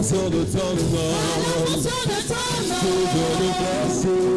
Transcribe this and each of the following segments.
Sur de ton nom, tout de nous placer.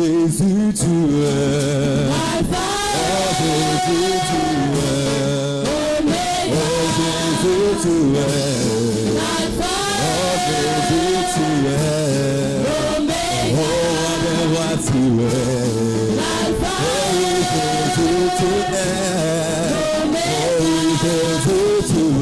Jésus, tu es. Oh Jésus, tu es. Oh Jésus, tu es. Oh Jésus, tu es. Oh avec moi tu es. Oh Jésus, tu es. Oh Jésus, tu es.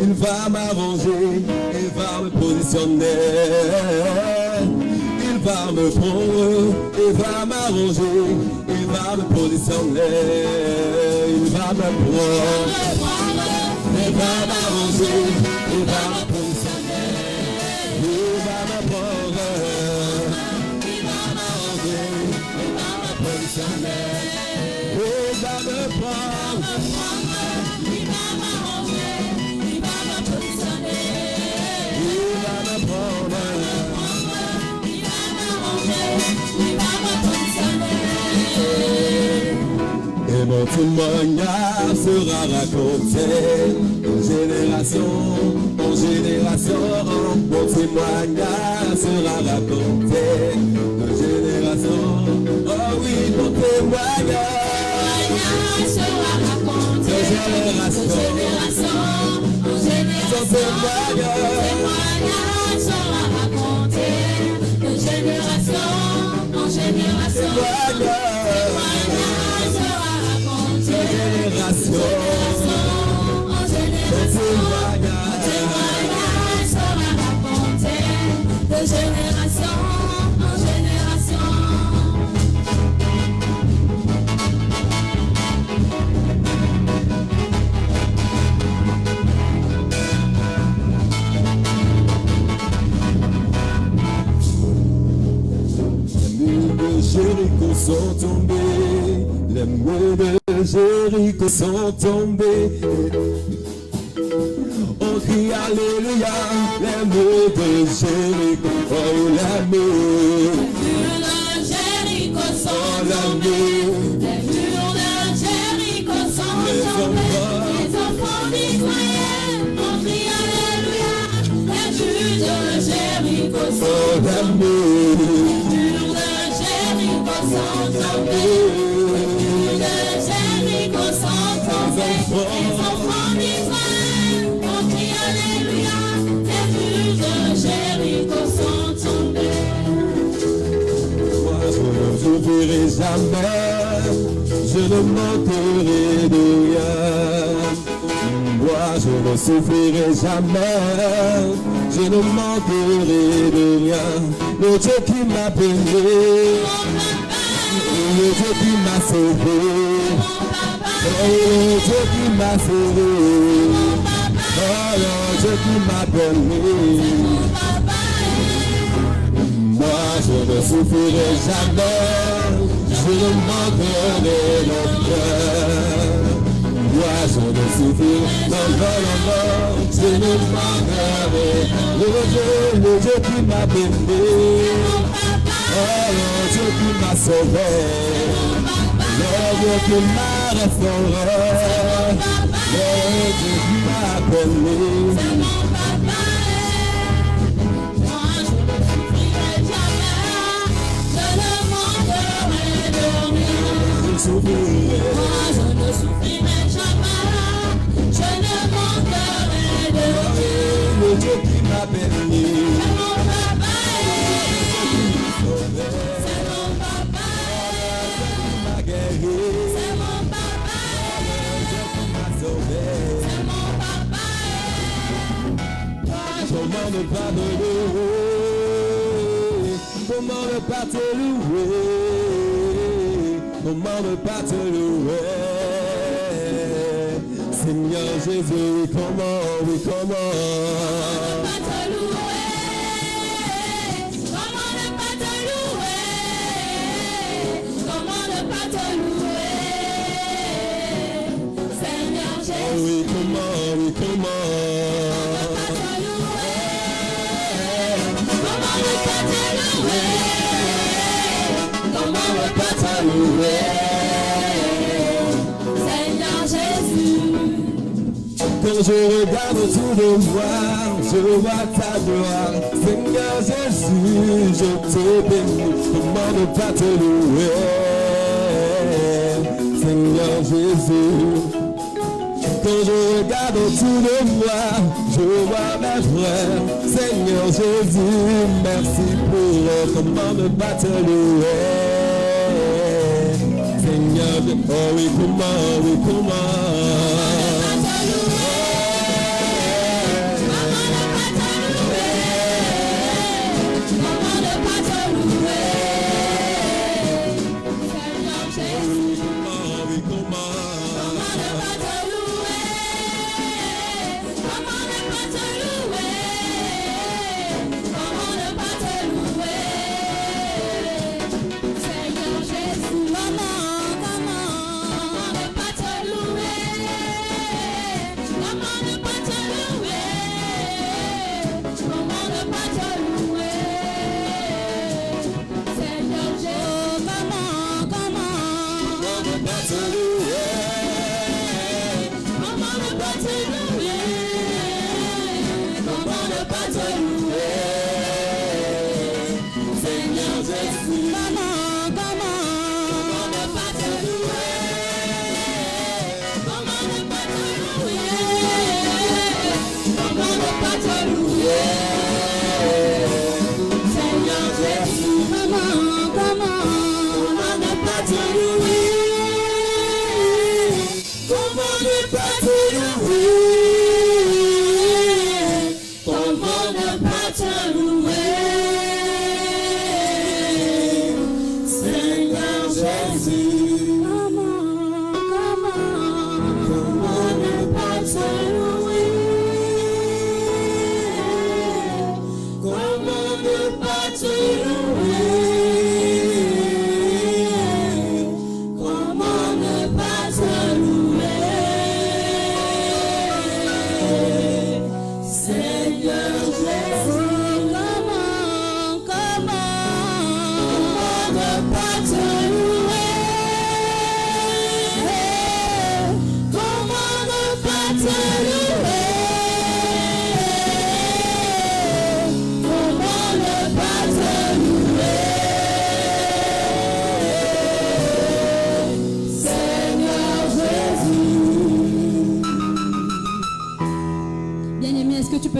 Il va m'arranger, il va me positionner. Il va me prendre, il va m'arranger, il va me positionner. Il va me prendre, il va m'arranger, il va me positionner. Il va me prendre, il va m'arranger, il va me positionner. Il va me prendre. Et mon témoignage sera raconté de génération en génération. Mon témoignage sera raconté de génération. Oh oui, mon témoignage sera raconté de génération en génération. Mon témoignage sera raconté de génération en génération. Génération en génération, témoignage sera raconté de génération en génération. Les murs de Jéricho sont tombés, les murs de Jéricho sont tombés. On crie alléluia, les murs de Jéricho, oh les murs. Les murs de Jéricho sont tombés. Les murs de Jéricho sont tombés. Les enfants d'Israël, on crie alléluia, les murs de Jéricho sont tombés. Les murs de Jéricho sont tombés. Les enfants d'Israël ont crié alléluia, les murs de Jéricho sont tombés. Moi je ne souffrirai jamais, je ne manquerai de rien. Moi je ne souffrirai jamais, je ne manquerai de rien. Le Dieu qui m'a béni, le Dieu qui m'a sauvé. Oh Dieu qui m'a sauvé, oh Dieu qui m'a donné. Moi je ne souffrirai jamais, je ne manquerai de cœur. Moi je ne souffrirai non, je ne manquerai. Le Dieu qui m'a béni, oh Dieu qui m'a sauvé. Le Dieu qui m'a restauré, le Dieu qui m'a appelé. C'est mon papa. Moi je ne souffrirai jamais, je ne manquerai de rien. Moi je ne souffrirai jamais, je ne manquerai de rien. le Dieu qui m'a béni. C'est mon papa. C'est mon papa. C'est mon papa. Comment ne pas te louer? Comment ne pas te louer? Comment ne pas te louer? Seigneur Jésus, comment, oui, comment? Comment ne pas te louer? Comment ne pas te louer? Seigneur Jésus. Oui, comment, oui, comment? Comment ne pas te louer? Comment ne pas te louer? Seigneur Jésus. Quand je regarde autour de moi, je vois ta gloire. Seigneur Jésus, je te bénis. Comment ne pas te louer? Seigneur Jésus. Quand je regarde autour de moi, je vois mes frères. Seigneur Jésus, merci pour eux. Comment ne pas te louer? Seigneur, oh oui, comment, oui, comment?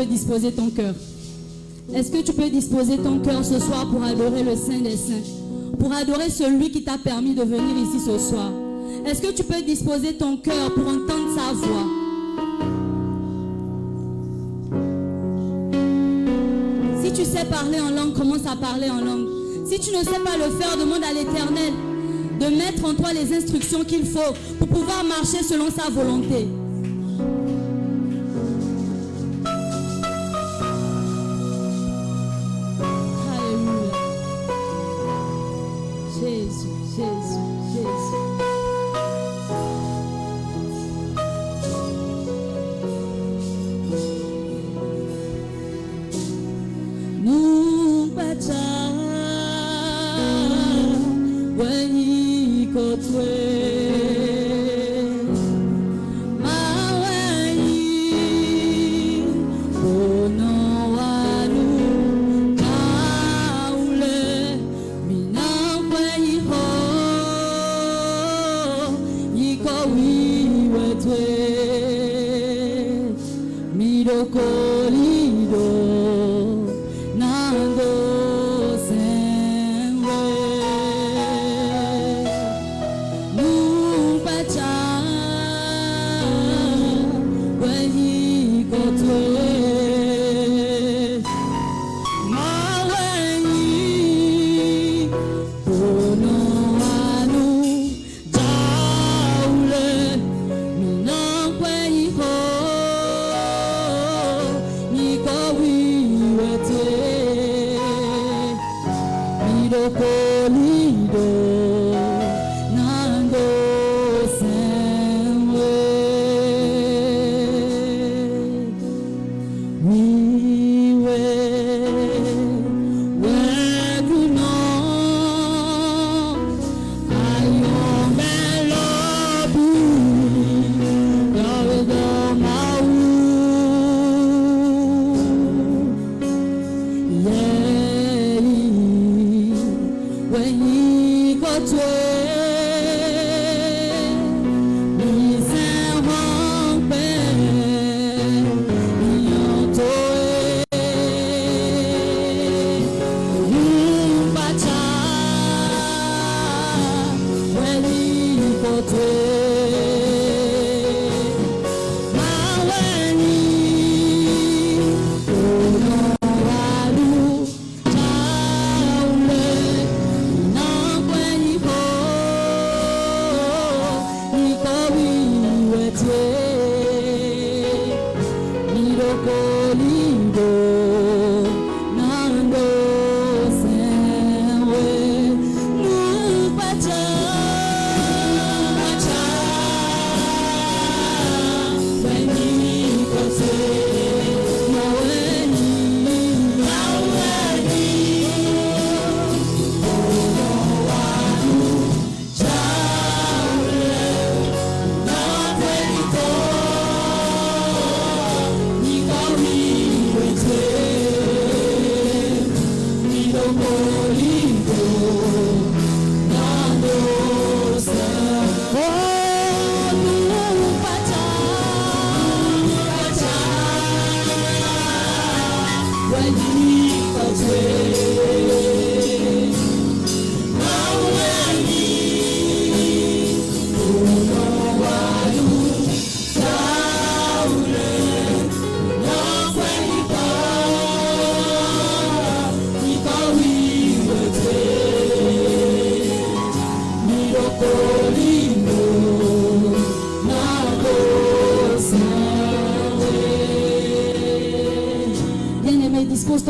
Disposer ton cœur. Est-ce que tu peux disposer ton cœur ce soir pour adorer le Saint des Saints, pour adorer celui qui t'a permis de venir ici ce soir? Est-ce que tu peux disposer ton cœur pour entendre sa voix? Si tu sais parler en langue, commence à parler en langue. Si tu ne sais pas le faire, demande à l'Éternel de mettre en toi les instructions qu'il faut pour pouvoir marcher selon sa volonté. Midokoli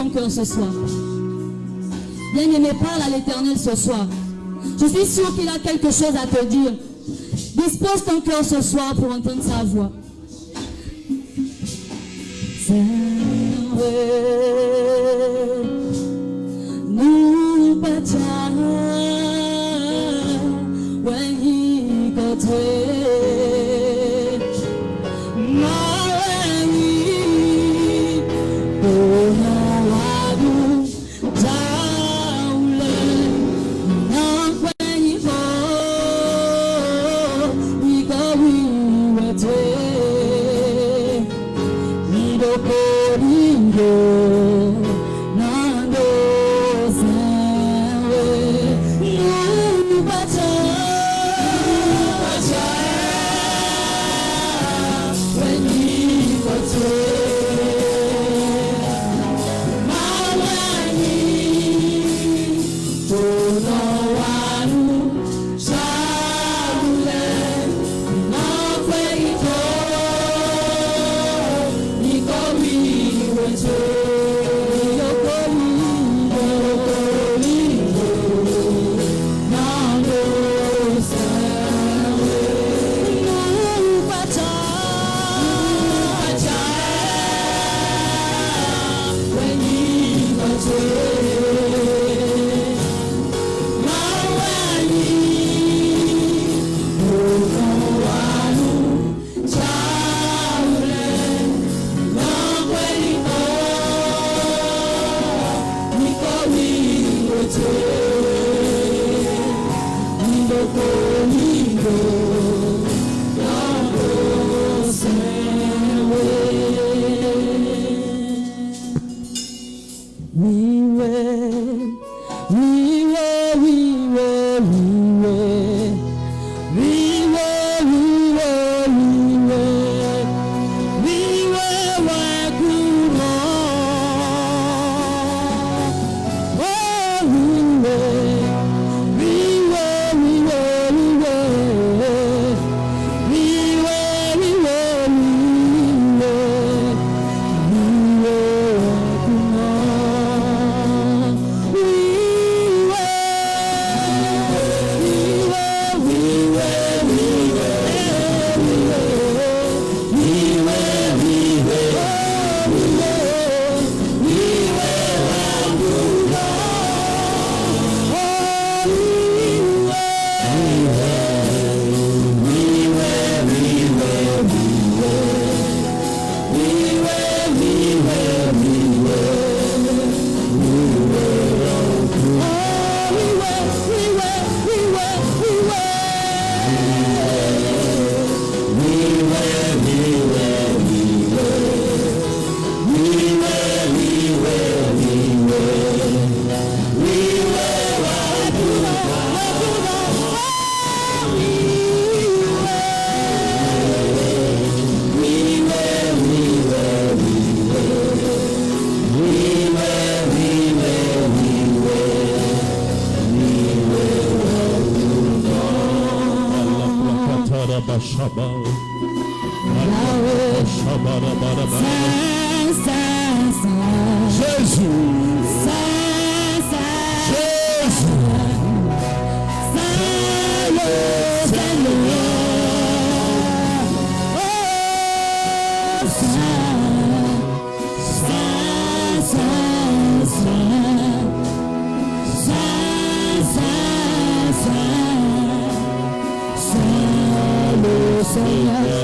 ton cœur ce soir. Bien-aimé, parle à l'Éternel ce soir. Je suis sûr qu'il a quelque chose à te dire. Dispose ton cœur ce soir pour entendre sa voix. Nous when he got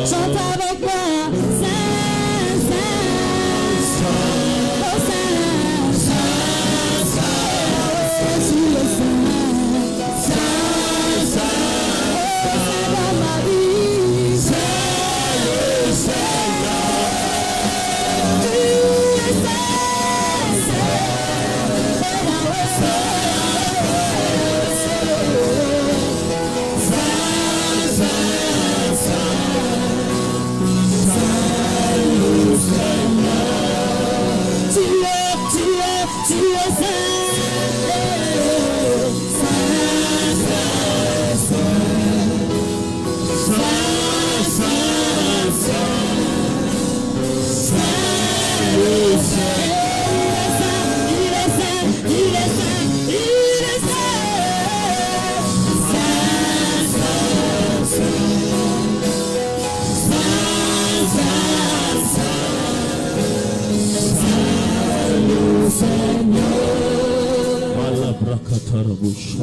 Chante avec moi, Saint, Saint, oh Saint, Saint, Saint, tu es Saint, Saint, Saint, oh dans ma vie, Saint le Seigneur, tu es Saint, Saint, Saint, Saint, Saint, Katarabush.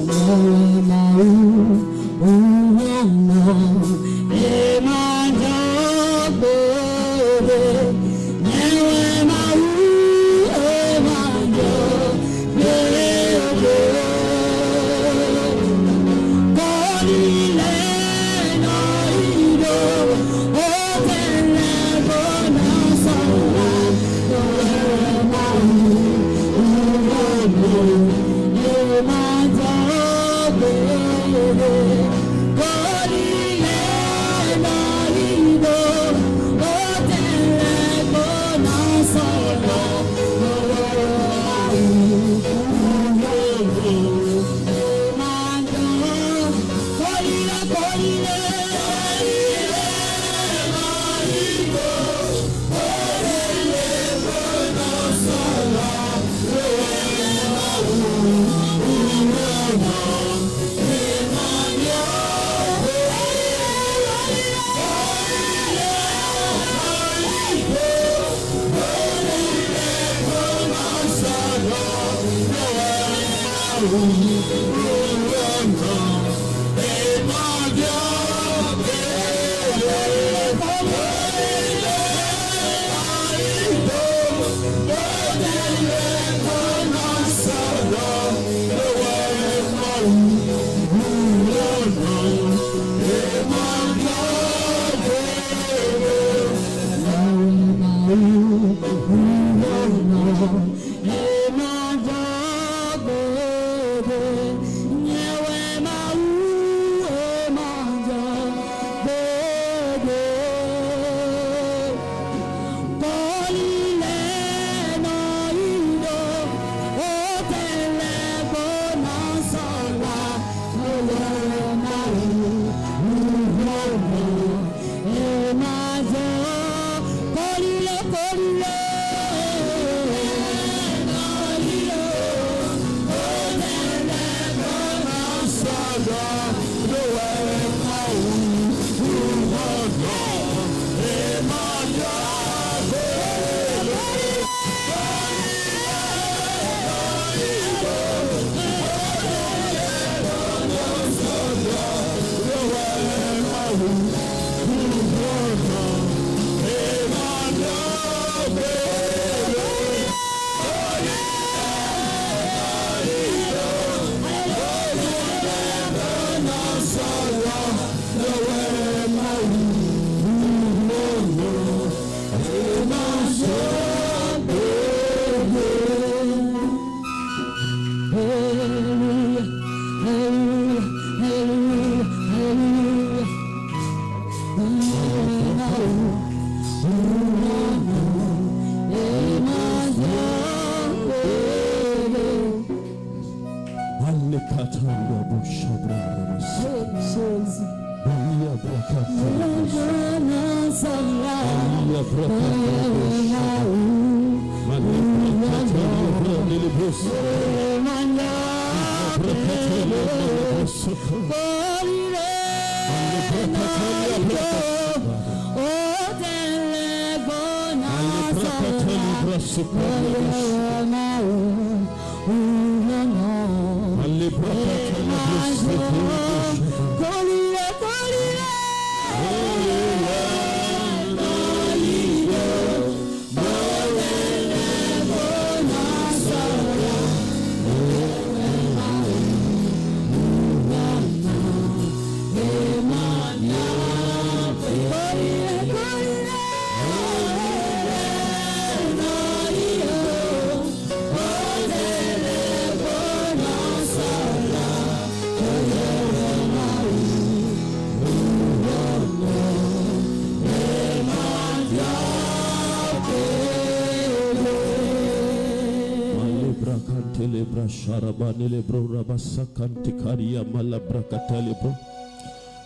Sharabanelebro Rabasakantikaria Malabrakatelebro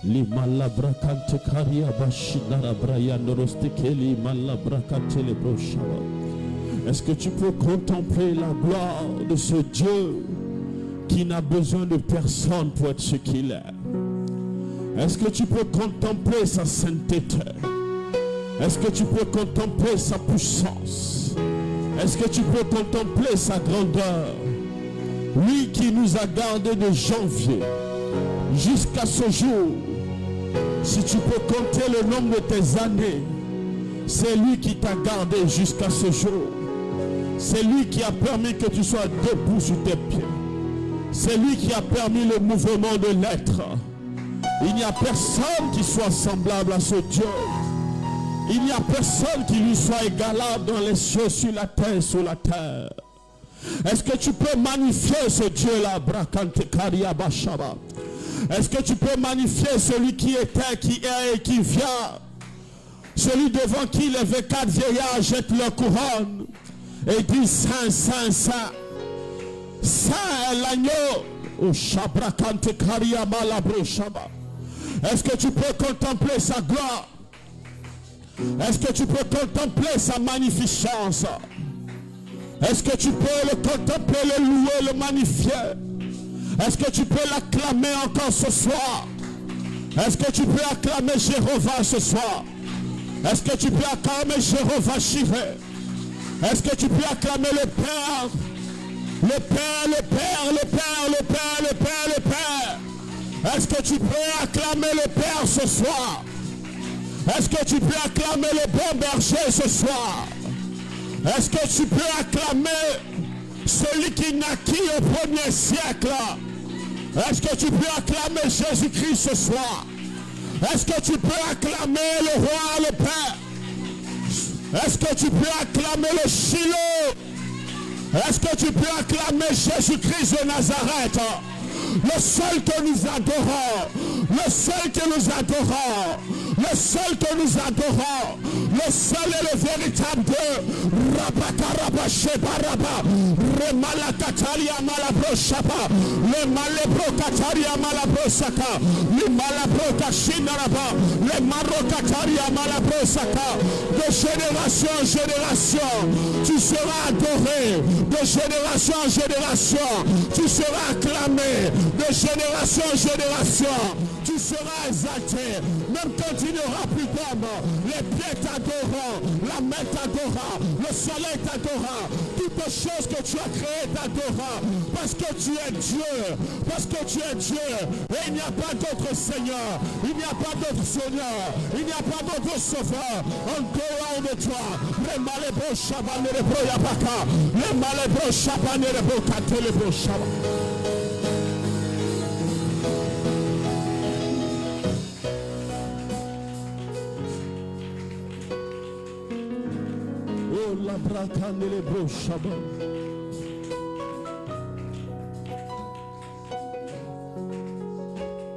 Limalabrakantikaria Bashinara Brayanorostikeli Malabrakatelebro Shava. Est-ce que tu peux contempler la gloire de ce Dieu qui n'a besoin de personne pour être ce qu'il est? Est-ce que tu peux contempler sa sainteté? Est-ce que tu peux contempler sa puissance? Est-ce que tu peux contempler sa grandeur? Lui qui nous a gardés de janvier jusqu'à ce jour. Si tu peux compter le nombre de tes années, c'est lui qui t'a gardé jusqu'à ce jour. C'est lui qui a permis que tu sois debout sur tes pieds. C'est lui qui a permis le mouvement de l'être. Il n'y a personne qui soit semblable à ce Dieu. Il n'y a personne qui lui soit égalable dans les cieux, sur la terre, sur la terre. Est-ce que tu peux magnifier ce Dieu-là? Est-ce que tu peux magnifier celui qui était, qui est et qui vient? Celui devant qui les 24 vieillards jettent leur couronne et disent Saint, Saint, Saint. Saint est l'agneau. Est-ce que tu peux contempler sa gloire? Est-ce que tu peux contempler sa magnificence? Est-ce que tu peux le contempler, le louer, le magnifier? Est-ce que tu peux l'acclamer encore ce soir? Est-ce que tu peux acclamer Jéhovah ce soir? Est-ce que tu peux acclamer Jéhovah Jireh? Est-ce que tu peux acclamer le Père? Le Père, le Père, le Père, le Père, le Père, le Père. Est-ce que tu peux acclamer le Père ce soir? Est-ce que tu peux acclamer le bon berger ce soir? Est-ce que tu peux acclamer celui qui naquit au 1er siècle? Est-ce que tu peux acclamer Jésus-Christ ce soir? Est-ce que tu peux acclamer le roi, le Père? Est-ce que tu peux acclamer le Shiloh? Est-ce que tu peux acclamer Jésus-Christ de Nazareth? Le seul que nous adorons, le seul que nous adorons, le seul que nous adorons, le seul et le véritable Dieu. Rabakaraba Shebaraba, Remalakataria Malabroshapa, le Malebro Kataria Malabrosaka, le Malabro Kashinaraba, le Marokataria Malabrosaka. De génération en génération, tu seras adoré. De génération en génération, tu seras acclamé. De génération en génération, tu seras exalté. Même quand il n'y aura plus d'hommes, les pieds t'adoreront, la main t'adorera, le soleil t'adorera, toutes les choses que tu as créées t'adorera, parce que tu es Dieu, parce que tu es Dieu, et il n'y a pas d'autre Seigneur, il n'y a pas d'autre Seigneur, il n'y a pas d'autre Sauveur, en dehors de toi. Les malébros chabanérébros yabaka, les malébros chabanérébros katelébros chaba.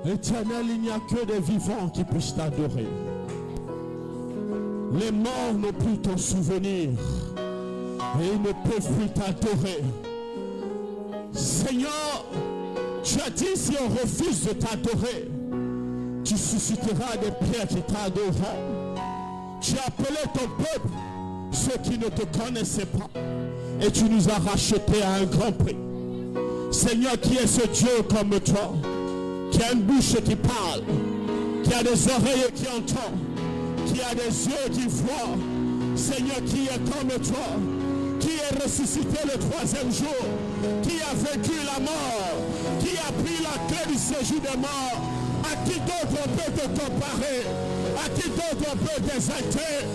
Éternel, il n'y a que des vivants qui puissent t'adorer. Les morts n'ont plus ton souvenir et ils ne peuvent plus t'adorer. Seigneur, tu as dit si on refuse de t'adorer, tu susciteras des pierres qui t'adoreront. Tu as appelé ton peuple, ceux qui ne te connaissaient pas, et tu nous as rachetés à un grand prix. Seigneur, qui est ce Dieu comme toi, qui a une bouche qui parle, qui a des oreilles qui entendent, qui a des yeux qui voient? Seigneur, qui est comme toi, qui est ressuscité le 3e jour, qui a vaincu la mort, qui a pris la clé du séjour des morts? À qui d'autre on peut te comparer? À qui d'autre on peut t'exalter?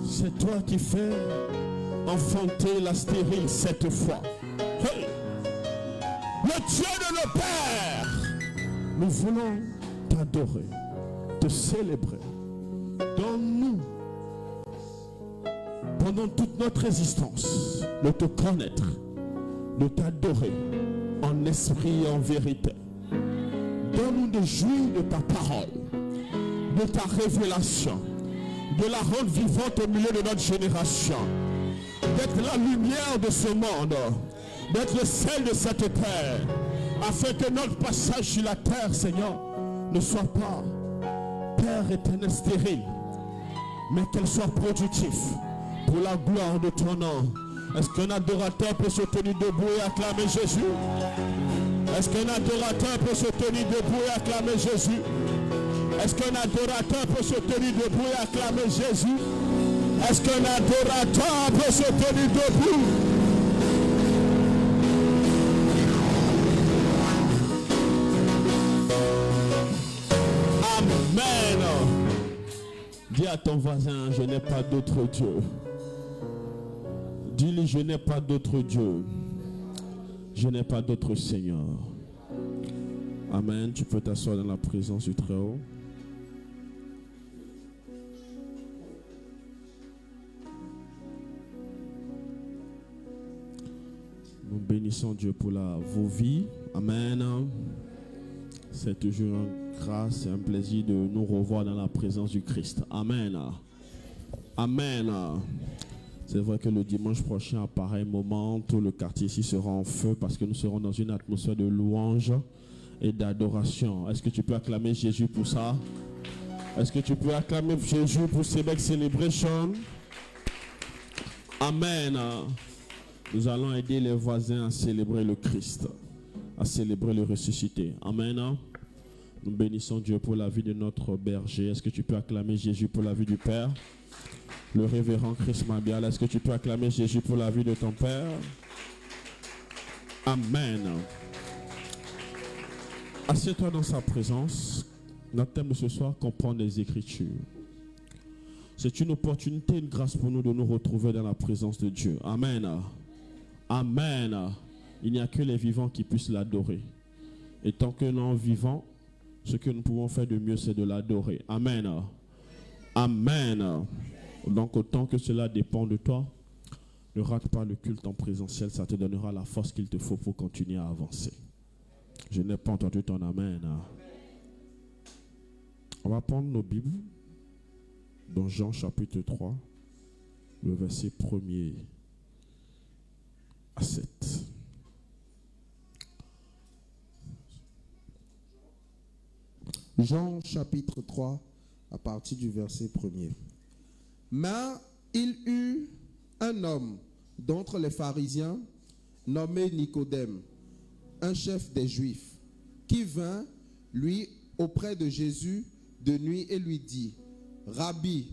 C'est toi qui fais enfanter la stérile 7 fois. Hey. Le Dieu de nos pères, nous voulons t'adorer, te célébrer. Donne-nous, pendant toute notre existence, de te connaître, de t'adorer en esprit et en vérité. Donne-nous de jouir de ta parole, de ta révélation, de la rendre vivante au milieu de notre génération, d'être la lumière de ce monde, d'être le sel de cette terre, afin que notre passage sur la terre, Seigneur, ne soit pas, Père éternel, stérile, mais qu'elle soit productive pour la gloire de ton nom. Est-ce qu'un adorateur peut se tenir debout et acclamer Jésus? Est-ce qu'un adorateur peut se tenir debout et acclamer Jésus? Est-ce qu'un adorateur peut se tenir debout et acclamer Jésus? Est-ce qu'un adorateur peut se tenir debout? Amen. Dis à ton voisin, je n'ai pas d'autre Dieu. Dis-lui, je n'ai pas d'autre Dieu. Je n'ai pas d'autre Seigneur. Amen. Tu peux t'asseoir dans la présence du Très-Haut. Nous bénissons Dieu pour vos vies. Amen. C'est toujours une grâce et un plaisir de nous revoir dans la présence du Christ. Amen. Amen. C'est vrai que le dimanche prochain, à pareil moment, tout le quartier ici sera en feu parce que nous serons dans une atmosphère de louange et d'adoration. Est-ce que tu peux acclamer Jésus pour ça? Est-ce que tu peux acclamer Jésus pour Québec Celebration? Amen. Nous allons aider les voisins à célébrer le Christ, à célébrer le ressuscité. Amen. Nous bénissons Dieu pour la vie de notre berger. Est-ce que tu peux acclamer Jésus pour la vie du Père? Le révérend Chris Mabial, est-ce que tu peux acclamer Jésus pour la vie de ton Père? Amen. Assieds-toi dans sa présence. Notre thème de ce soir, comprendre les Écritures. C'est une opportunité, une grâce pour nous de nous retrouver dans la présence de Dieu. Amen. Amen. Il n'y a que les vivants qui puissent l'adorer. Et tant que nous sommes vivants, ce que nous pouvons faire de mieux, c'est de l'adorer. Amen. Amen. Donc, autant que cela dépend de toi, ne rate pas le culte en présentiel. Ça te donnera la force qu'il te faut pour continuer à avancer. Je n'ai pas entendu ton amen. On va prendre nos Bibles dans Jean chapitre 3, le verset 1er à 7. Jean chapitre 3, à partir du verset 1er. Mais il eut un homme d'entre les pharisiens, nommé Nicodème, un chef des Juifs, qui vint, lui, auprès de Jésus de nuit et lui dit, « Rabbi,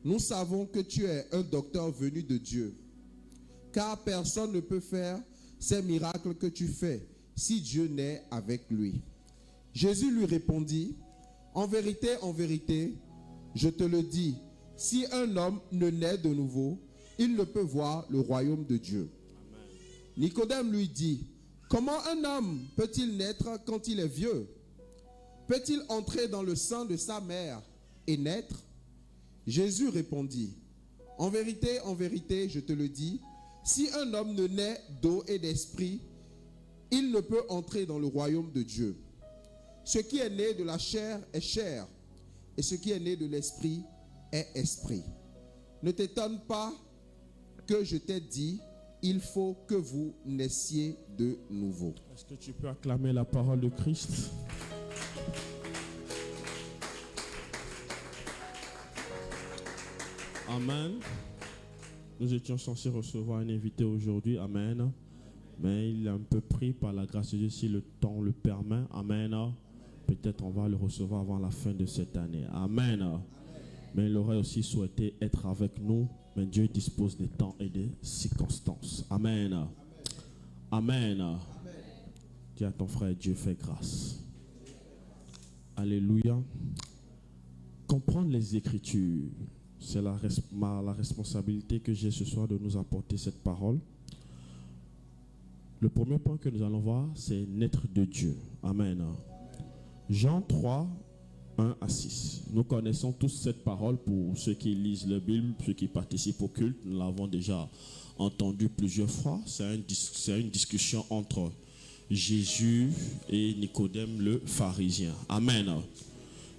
nous savons que tu es un docteur venu de Dieu, car personne ne peut faire ces miracles que tu fais si Dieu n'est avec lui. » Jésus lui répondit, « En vérité, je te le dis, si un homme ne naît de nouveau, il ne peut voir le royaume de Dieu. » Amen. Nicodème lui dit, « Comment un homme peut-il naître quand il est vieux? Peut-il entrer dans le sein de sa mère et naître? » Jésus répondit, « En vérité, je te le dis, si un homme ne naît d'eau et d'esprit, il ne peut entrer dans le royaume de Dieu. Ce qui est né de la chair est chair, et ce qui est né de l'esprit est esprit. Ne t'étonne pas que je t'ai dit, il faut que vous naissiez de nouveau. » Est-ce que tu peux acclamer la parole de Christ? Amen. Nous étions censés recevoir un invité aujourd'hui. Amen. Mais il est un peu pris par la grâce de Dieu si le temps le permet. Amen. Peut-être on va le recevoir avant la fin de cette année. Amen. Mais il aurait aussi souhaité être avec nous. Mais Dieu dispose des temps et des circonstances. Amen. Amen. Amen. Dis à ton frère, Dieu fait grâce. Alléluia. Comprendre les Écritures, c'est la responsabilité que j'ai ce soir de nous apporter cette parole. Le premier point que nous allons voir, c'est naître de Dieu. Amen. Jean 3, 1 à 6. Nous connaissons tous cette parole pour ceux qui lisent la Bible, ceux qui participent au culte. Nous l'avons déjà entendu plusieurs fois. C'est une discussion entre Jésus et Nicodème le pharisien. Amen.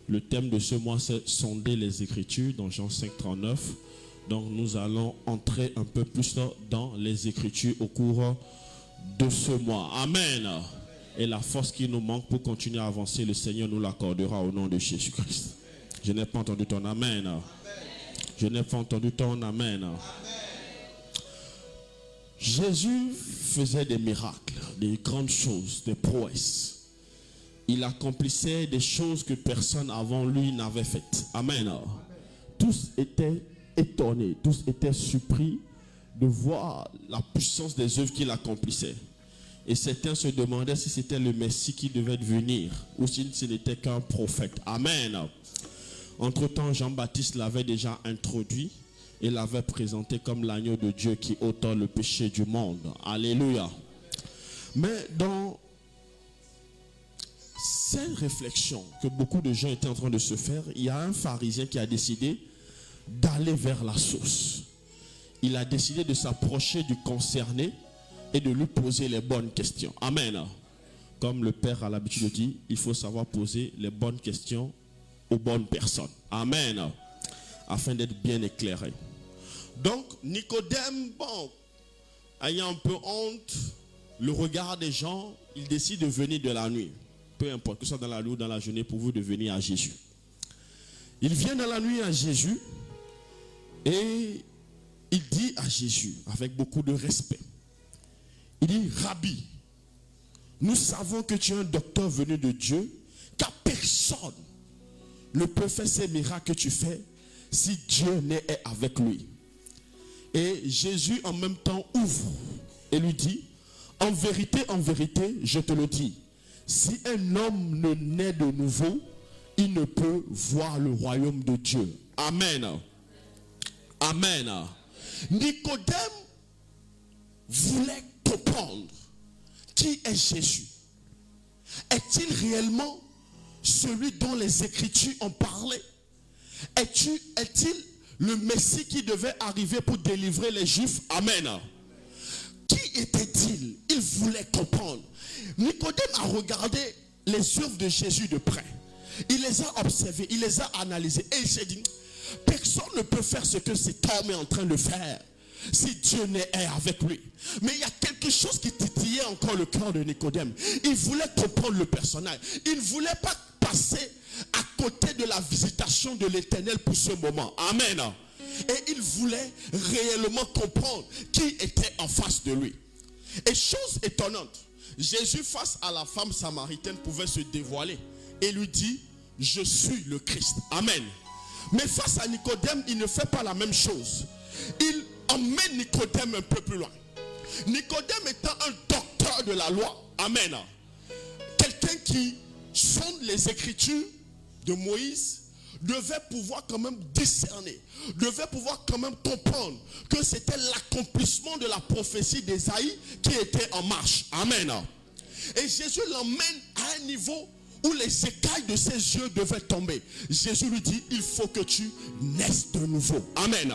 Le thème de ce mois, c'est sonder les Écritures dans Jean 5, 39. Donc nous allons entrer un peu plus dans les Écritures au cours de ce mois. Amen. Et la force qui nous manque pour continuer à avancer, le Seigneur nous l'accordera au nom de Jésus-Christ. Je n'ai pas entendu ton amen. Je n'ai pas entendu ton amen. Jésus faisait des miracles, des grandes choses, des prouesses. Il accomplissait des choses que personne avant lui n'avait faites. Amen. Tous étaient étonnés, tous étaient surpris de voir la puissance des œuvres qu'il accomplissait. Et certains se demandaient si c'était le Messie qui devait venir ou si ce n'était qu'un prophète. Amen. Entre-temps, Jean-Baptiste l'avait déjà introduit et l'avait présenté comme l'agneau de Dieu qui ôte le péché du monde. Alléluia. Mais dans cette réflexion que beaucoup de gens étaient en train de se faire, il y a un pharisien qui a décidé d'aller vers la source. Il a décidé de s'approcher du concerné et de lui poser les bonnes questions. Amen. Comme le Père a l'habitude de dire, il faut savoir poser les bonnes questions aux bonnes personnes. Amen. Afin d'être bien éclairé. Donc, Nicodème, ayant un peu honte, le regard des gens, il décide de venir de la nuit. Peu importe, que ce soit dans la nuit ou dans la journée, pour vous de venir à Jésus. Il vient dans la nuit à Jésus et il dit à Jésus, avec beaucoup de respect, il dit, Rabbi, nous savons que tu es un docteur venu de Dieu, car personne ne peut faire ces miracles que tu fais si Dieu n'est avec lui. Et Jésus en même temps ouvre et lui dit, en vérité, je te le dis, si un homme ne naît de nouveau, il ne peut voir le royaume de Dieu. Amen. Amen. Nicodème voulait comprendre qui est Jésus. Est-il réellement celui dont les Écritures ont parlé? Est-il le Messie qui devait arriver pour délivrer les Juifs? Amen. Qui était-il? Il voulait comprendre. Nicodème a regardé les œuvres de Jésus de près. Il les a observées, il les a analysées et il s'est dit, personne ne peut faire ce que cet homme est en train de faire si Dieu n'est avec lui. Mais il y a quelque chose qui titillait encore le cœur de Nicodème. Il voulait comprendre le personnage. Il ne voulait pas passer à côté de la visitation de l'Éternel pour ce moment. Amen. Et il voulait réellement comprendre qui était en face de lui. Et chose étonnante, Jésus face à la femme samaritaine pouvait se dévoiler et lui dit, je suis le Christ. Amen. Mais face à Nicodème, il ne fait pas la même chose. Il emmène Nicodème un peu plus loin. Nicodème étant un docteur de la loi. Amen. Quelqu'un qui sonde les Écritures de Moïse devait pouvoir quand même discerner, devait pouvoir quand même comprendre que c'était l'accomplissement de la prophétie d'Ésaïe qui était en marche. Amen. Et Jésus l'emmène à un niveau où les écailles de ses yeux devaient tomber. Jésus lui dit, il faut que tu naisses de nouveau. Amen.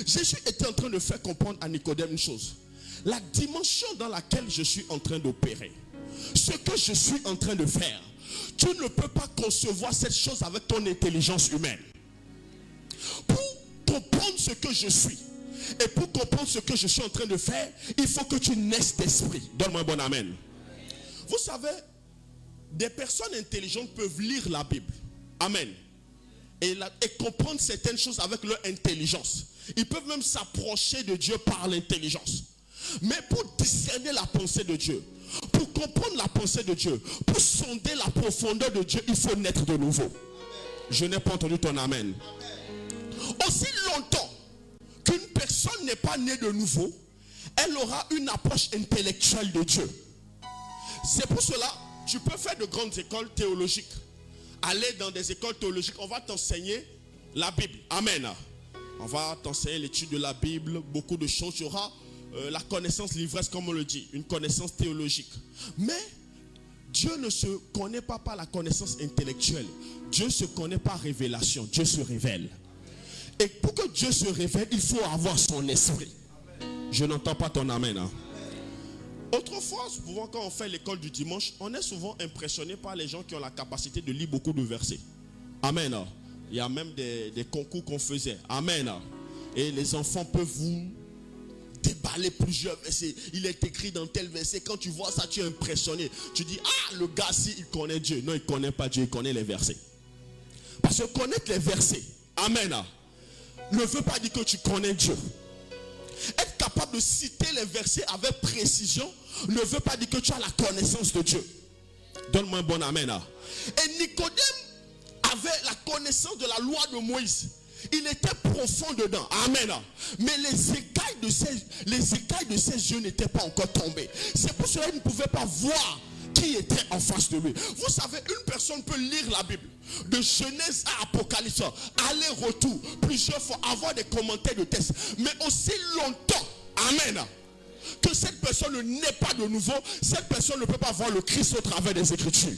Jésus était en train de faire comprendre à Nicodème une chose. La dimension dans laquelle je suis en train d'opérer, ce que je suis en train de faire, tu ne peux pas concevoir cette chose avec ton intelligence humaine. Pour comprendre ce que je suis et pour comprendre ce que je suis en train de faire, il faut que tu naisses d'esprit. Donne-moi un bon amen. Vous savez, des personnes intelligentes peuvent lire la Bible. Amen. Et comprendre certaines choses avec leur intelligence. Ils peuvent même s'approcher de Dieu par l'intelligence. Mais pour discerner la pensée de Dieu, pour comprendre la pensée de Dieu, pour sonder la profondeur de Dieu, il faut naître de nouveau. Amen. Je n'ai pas entendu ton amen. Aussi longtemps qu'une personne n'est pas née de nouveau, elle aura une approche intellectuelle de Dieu. C'est pour cela, tu peux faire de grandes écoles théologiques. Aller dans des écoles théologiques, on va t'enseigner la Bible. Amen. On va t'enseigner l'étude de la Bible, beaucoup de choses. Tu auras la connaissance l'ivresse, comme on le dit, une connaissance théologique. Mais Dieu ne se connaît pas par la connaissance intellectuelle. Dieu se connaît par révélation. Dieu se révèle. Et pour que Dieu se révèle, il faut avoir son esprit. Je n'entends pas ton amen. Hein? Autrefois, souvent quand on fait l'école du dimanche, on est souvent impressionné par les gens qui ont la capacité de lire beaucoup de versets. Amen. Il y a même des concours qu'on faisait. Amen. Et les enfants peuvent vous déballer plusieurs versets. Il est écrit dans tel verset. Quand tu vois ça, tu es impressionné. Tu dis, ah, le gars, si il connaît Dieu. Non, il ne connaît pas Dieu, il connaît les versets. Parce que connaître les versets, amen, ne veut pas dire que tu connais Dieu. Être capable de citer les versets avec précision ne veut pas dire que tu as la connaissance de Dieu. Donne-moi un bon amen. Et Nicodème avait la connaissance de la loi de Moïse. Il était profond dedans. Amen. Mais les écailles de ses yeux n'étaient pas encore tombées. C'est pour cela qu'il ne pouvait pas voir qui était en face de lui. Vous savez, une personne peut lire la Bible de Genèse à Apocalypse, aller-retour, plusieurs fois, avoir des commentaires de texte. Mais aussi longtemps, amen, que cette personne n'est pas de nouveau, cette personne ne peut pas voir le Christ au travers des Écritures.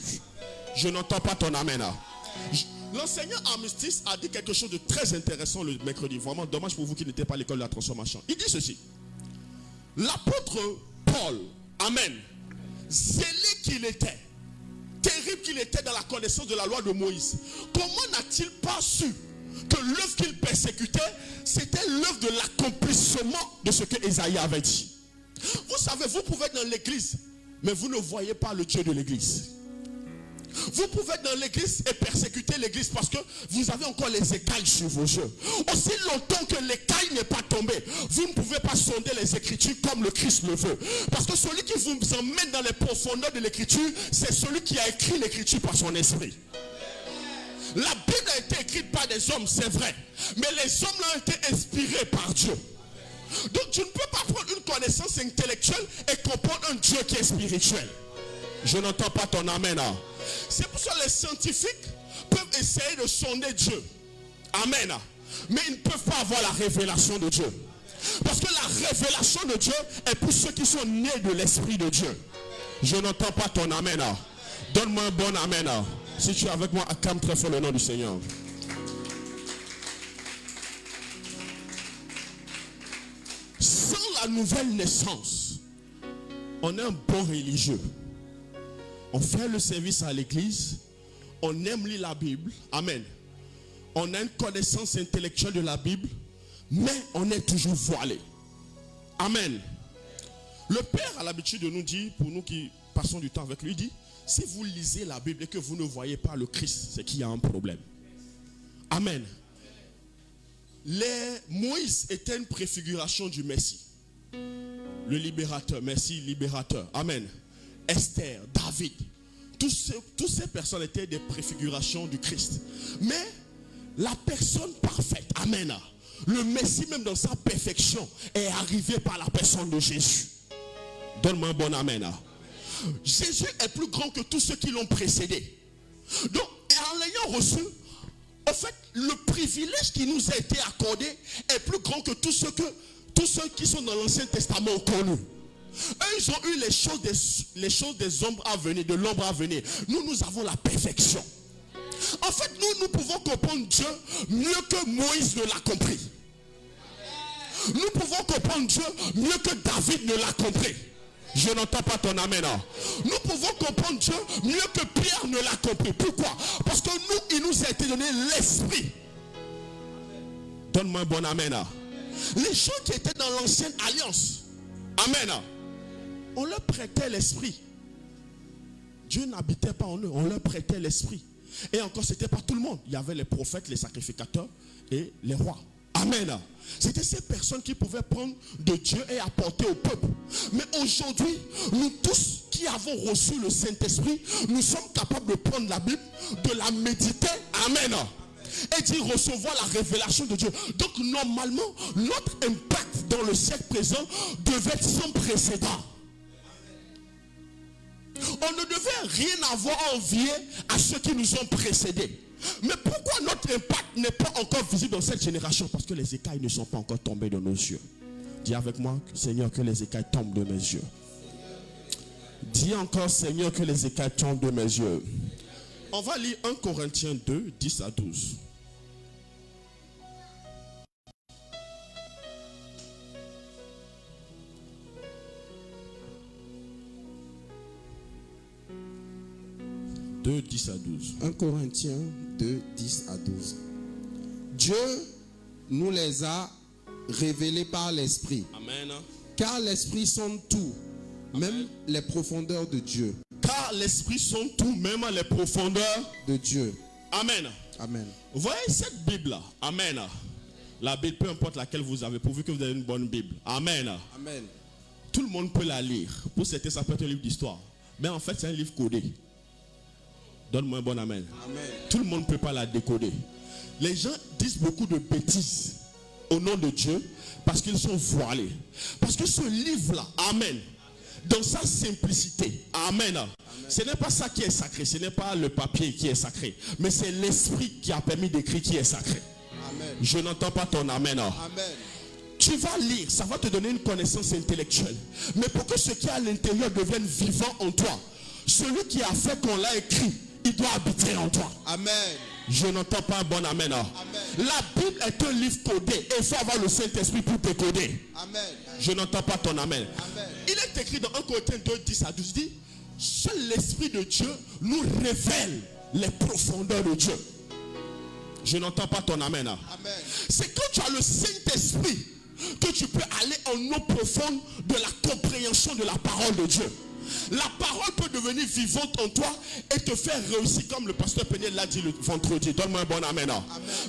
Je n'entends pas ton amen. L'enseignant Armistice a dit quelque chose de très intéressant le mercredi. Vraiment dommage pour vous qui n'étiez pas à l'école de la transformation. Il dit ceci. L'apôtre Paul, amen, zélé qu'il était, terrible qu'il était dans la connaissance de la loi de Moïse, comment n'a-t-il pas su que l'œuvre qu'il persécutait, c'était l'œuvre de l'accomplissement de ce que Ésaïe avait dit? Vous savez, vous pouvez être dans l'église, mais vous ne voyez pas le Dieu de l'église. Vous pouvez être dans l'église et persécuter l'église parce que vous avez encore les écailles sur vos yeux. Aussi longtemps que l'écaille n'est pas tombée, vous ne pouvez pas sonder les Écritures comme le Christ le veut. Parce que celui qui vous emmène dans les profondeurs de l'Écriture, c'est celui qui a écrit l'Écriture par son esprit. La Bible a été écrite par des hommes, c'est vrai. Mais les hommes ont été inspirés par Dieu. Donc tu ne peux pas prendre une connaissance intellectuelle et comprendre un Dieu qui est spirituel. Je n'entends pas ton amen. C'est pour ça que les scientifiques peuvent essayer de sonder Dieu. Amen. Mais ils ne peuvent pas avoir la révélation de Dieu. Parce que la révélation de Dieu est pour ceux qui sont nés de l'Esprit de Dieu. Je n'entends pas ton amen. Donne-moi un bon amen. Si tu es avec moi, acclame très fort le nom du Seigneur. Sans la nouvelle naissance, on est un bon religieux. On fait le service à l'église, on aime lire la Bible, amen. On a une connaissance intellectuelle de la Bible, mais on est toujours voilé. Amen. Le Père a l'habitude de nous dire, pour nous qui passons du temps avec lui, il dit, si vous lisez la Bible et que vous ne voyez pas le Christ, c'est qu'il y a un problème. Amen. Moïse était une préfiguration du Messie. Le libérateur, Messie libérateur. Amen. Esther, David, toutes ces personnes étaient des préfigurations du Christ. Mais la personne parfaite, amen, le Messie même dans sa perfection est arrivé par la personne de Jésus. Donne-moi un bon amen. Jésus est plus grand que tous ceux qui l'ont précédé. Donc, en l'ayant reçu, en fait, le privilège qui nous a été accordé est plus grand que tous ceux qui sont dans l'Ancien Testament ont connu. Eux, ils ont eu les choses des ombres à venir, de l'ombre à venir. Nous avons la perfection. En fait, nous pouvons comprendre Dieu mieux que Moïse ne l'a compris. Nous pouvons comprendre Dieu mieux que David ne l'a compris. Je n'entends pas ton amen. Nous pouvons comprendre Dieu mieux que Pierre ne l'a compris. Pourquoi? Parce que il nous a été donné l'esprit. Donne-moi un bon amen. Les gens qui étaient dans l'ancienne alliance, amen, on leur prêtait l'esprit. Dieu n'habitait pas en eux, on leur prêtait l'esprit. Et encore, c'était pas tout le monde. Il y avait les prophètes, les sacrificateurs et les rois. Amen. C'était ces personnes qui pouvaient prendre de Dieu et apporter au peuple. Mais aujourd'hui, nous tous qui avons reçu le Saint-Esprit, nous sommes capables de prendre la Bible, de la méditer. Amen. Et d'y recevoir la révélation de Dieu. Donc normalement, notre impact dans le siècle présent devait être sans précédent. On ne devait rien avoir à envier à ceux qui nous ont précédés. Mais pourquoi notre impact n'est pas encore visible dans cette génération? Parce que les écailles ne sont pas encore tombées de nos yeux. Dis avec moi, Seigneur, que les écailles tombent de mes yeux. Dis encore, Seigneur, que les écailles tombent de mes yeux. On va lire 1 Corinthiens 2, 10 à 12. De 10 à 12. 1 Corinthiens 2, 10 à 12. Dieu nous les a révélés par l'Esprit. Amen. Car l'Esprit sonde tout, même les profondeurs de Dieu. Car l'Esprit sonde tout, même les profondeurs de Dieu. Amen. Amen. Vous voyez cette Bible-là? Amen. La Bible, peu importe laquelle vous avez, pourvu que vous avez une bonne Bible. Amen. Amen. Tout le monde peut la lire. Pour certains, ça peut être un livre d'histoire. Mais en fait, c'est un livre codé. Donne-moi un bon amen. Amen. Tout le monde ne peut pas la décoder. Les gens disent beaucoup de bêtises au nom de Dieu parce qu'ils sont voilés. Parce que ce livre-là, amen, dans sa simplicité, amen, ce n'est pas ça qui est sacré, ce n'est pas le papier qui est sacré, mais c'est l'esprit qui a permis d'écrire qui est sacré. Amen. Je n'entends pas ton amen. Amen. Tu vas lire, ça va te donner une connaissance intellectuelle. Mais pour que ce qui est à l'intérieur devienne vivant en toi, celui qui a fait qu'on l'a écrit, il doit habiter en toi. Amen. Je n'entends pas un bon amen. Amen. La Bible est un livre codé et il faut avoir le Saint-Esprit pour te coder. Amen. Je n'entends pas ton amen. Amen. Il est écrit dans 1 Corinthiens 2, 10 à 12, dit, seul l'Esprit de Dieu nous révèle les profondeurs de Dieu. Je n'entends pas ton amen. Amen. C'est quand tu as le Saint-Esprit que tu peux aller en eau profonde de la compréhension de la parole de Dieu. La parole peut devenir vivante en toi et te faire réussir comme le pasteur Peniel l'a dit le vendredi. Donne-moi un bon amen. Amen.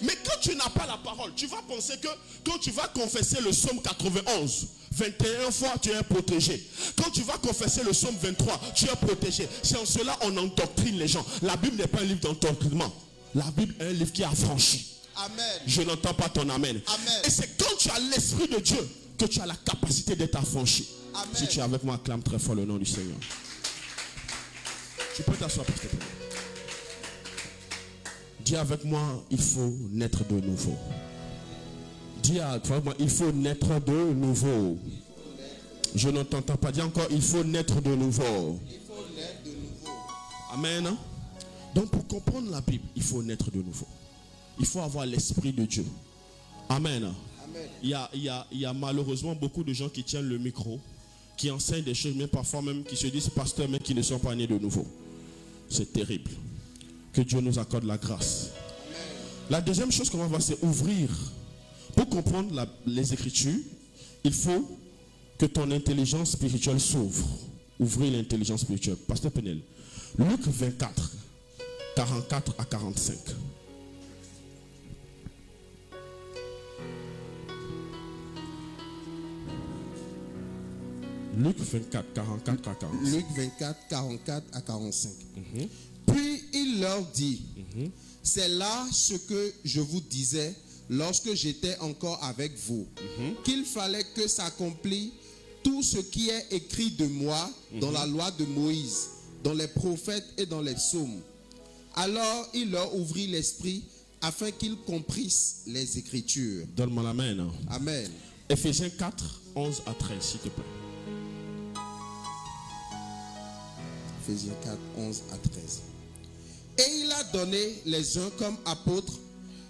Mais quand tu n'as pas la parole, tu vas penser que quand tu vas confesser le psaume 91, 21 fois tu es protégé. Quand tu vas confesser le psaume 23, tu es protégé. C'est en cela on endoctrine les gens. La Bible n'est pas un livre d'endoctrinement. La Bible est un livre qui affranchit. Amen. Je n'entends pas ton amen. Amen. Et c'est quand tu as l'Esprit de Dieu que tu as la capacité d'être affranchi. Amen. Si tu es avec moi, acclame très fort le nom du Seigneur. Tu peux t'asseoir, pasteur. Dis avec moi, il faut naître de nouveau. Dis avec moi, il faut naître de nouveau. Je n'entends pas. Dis encore, il faut naître de nouveau. Il faut naître de nouveau. Amen. Donc pour comprendre la Bible, il faut naître de nouveau. Il faut avoir l'Esprit de Dieu. Amen. Amen. Il y a malheureusement beaucoup de gens qui tiennent le micro, qui enseignent des choses, mais parfois même qui se disent pasteurs, mais qui ne sont pas nés de nouveau. C'est terrible. Que Dieu nous accorde la grâce. Amen. La deuxième chose qu'on va voir, c'est ouvrir. Pour comprendre les Écritures, il faut que ton intelligence spirituelle s'ouvre. Ouvrir l'intelligence spirituelle. Pasteur Penel, Luc 24, 44 à 45. Luc 24, 44 à 45. Luc 24, 44 à 45. Puis il leur dit, c'est là ce que je vous disais lorsque j'étais encore avec vous, qu'il fallait que s'accomplisse tout ce qui est écrit de moi dans la loi de Moïse, dans les prophètes et dans les psaumes. Alors il leur ouvrit l'esprit afin qu'ils comprissent les Écritures. Donne-moi l'amen. Amen. Éphésiens 4, 11 à 13, s'il te plaît. Éphésiens 4, 11 à 13. Et il a donné les uns comme apôtres,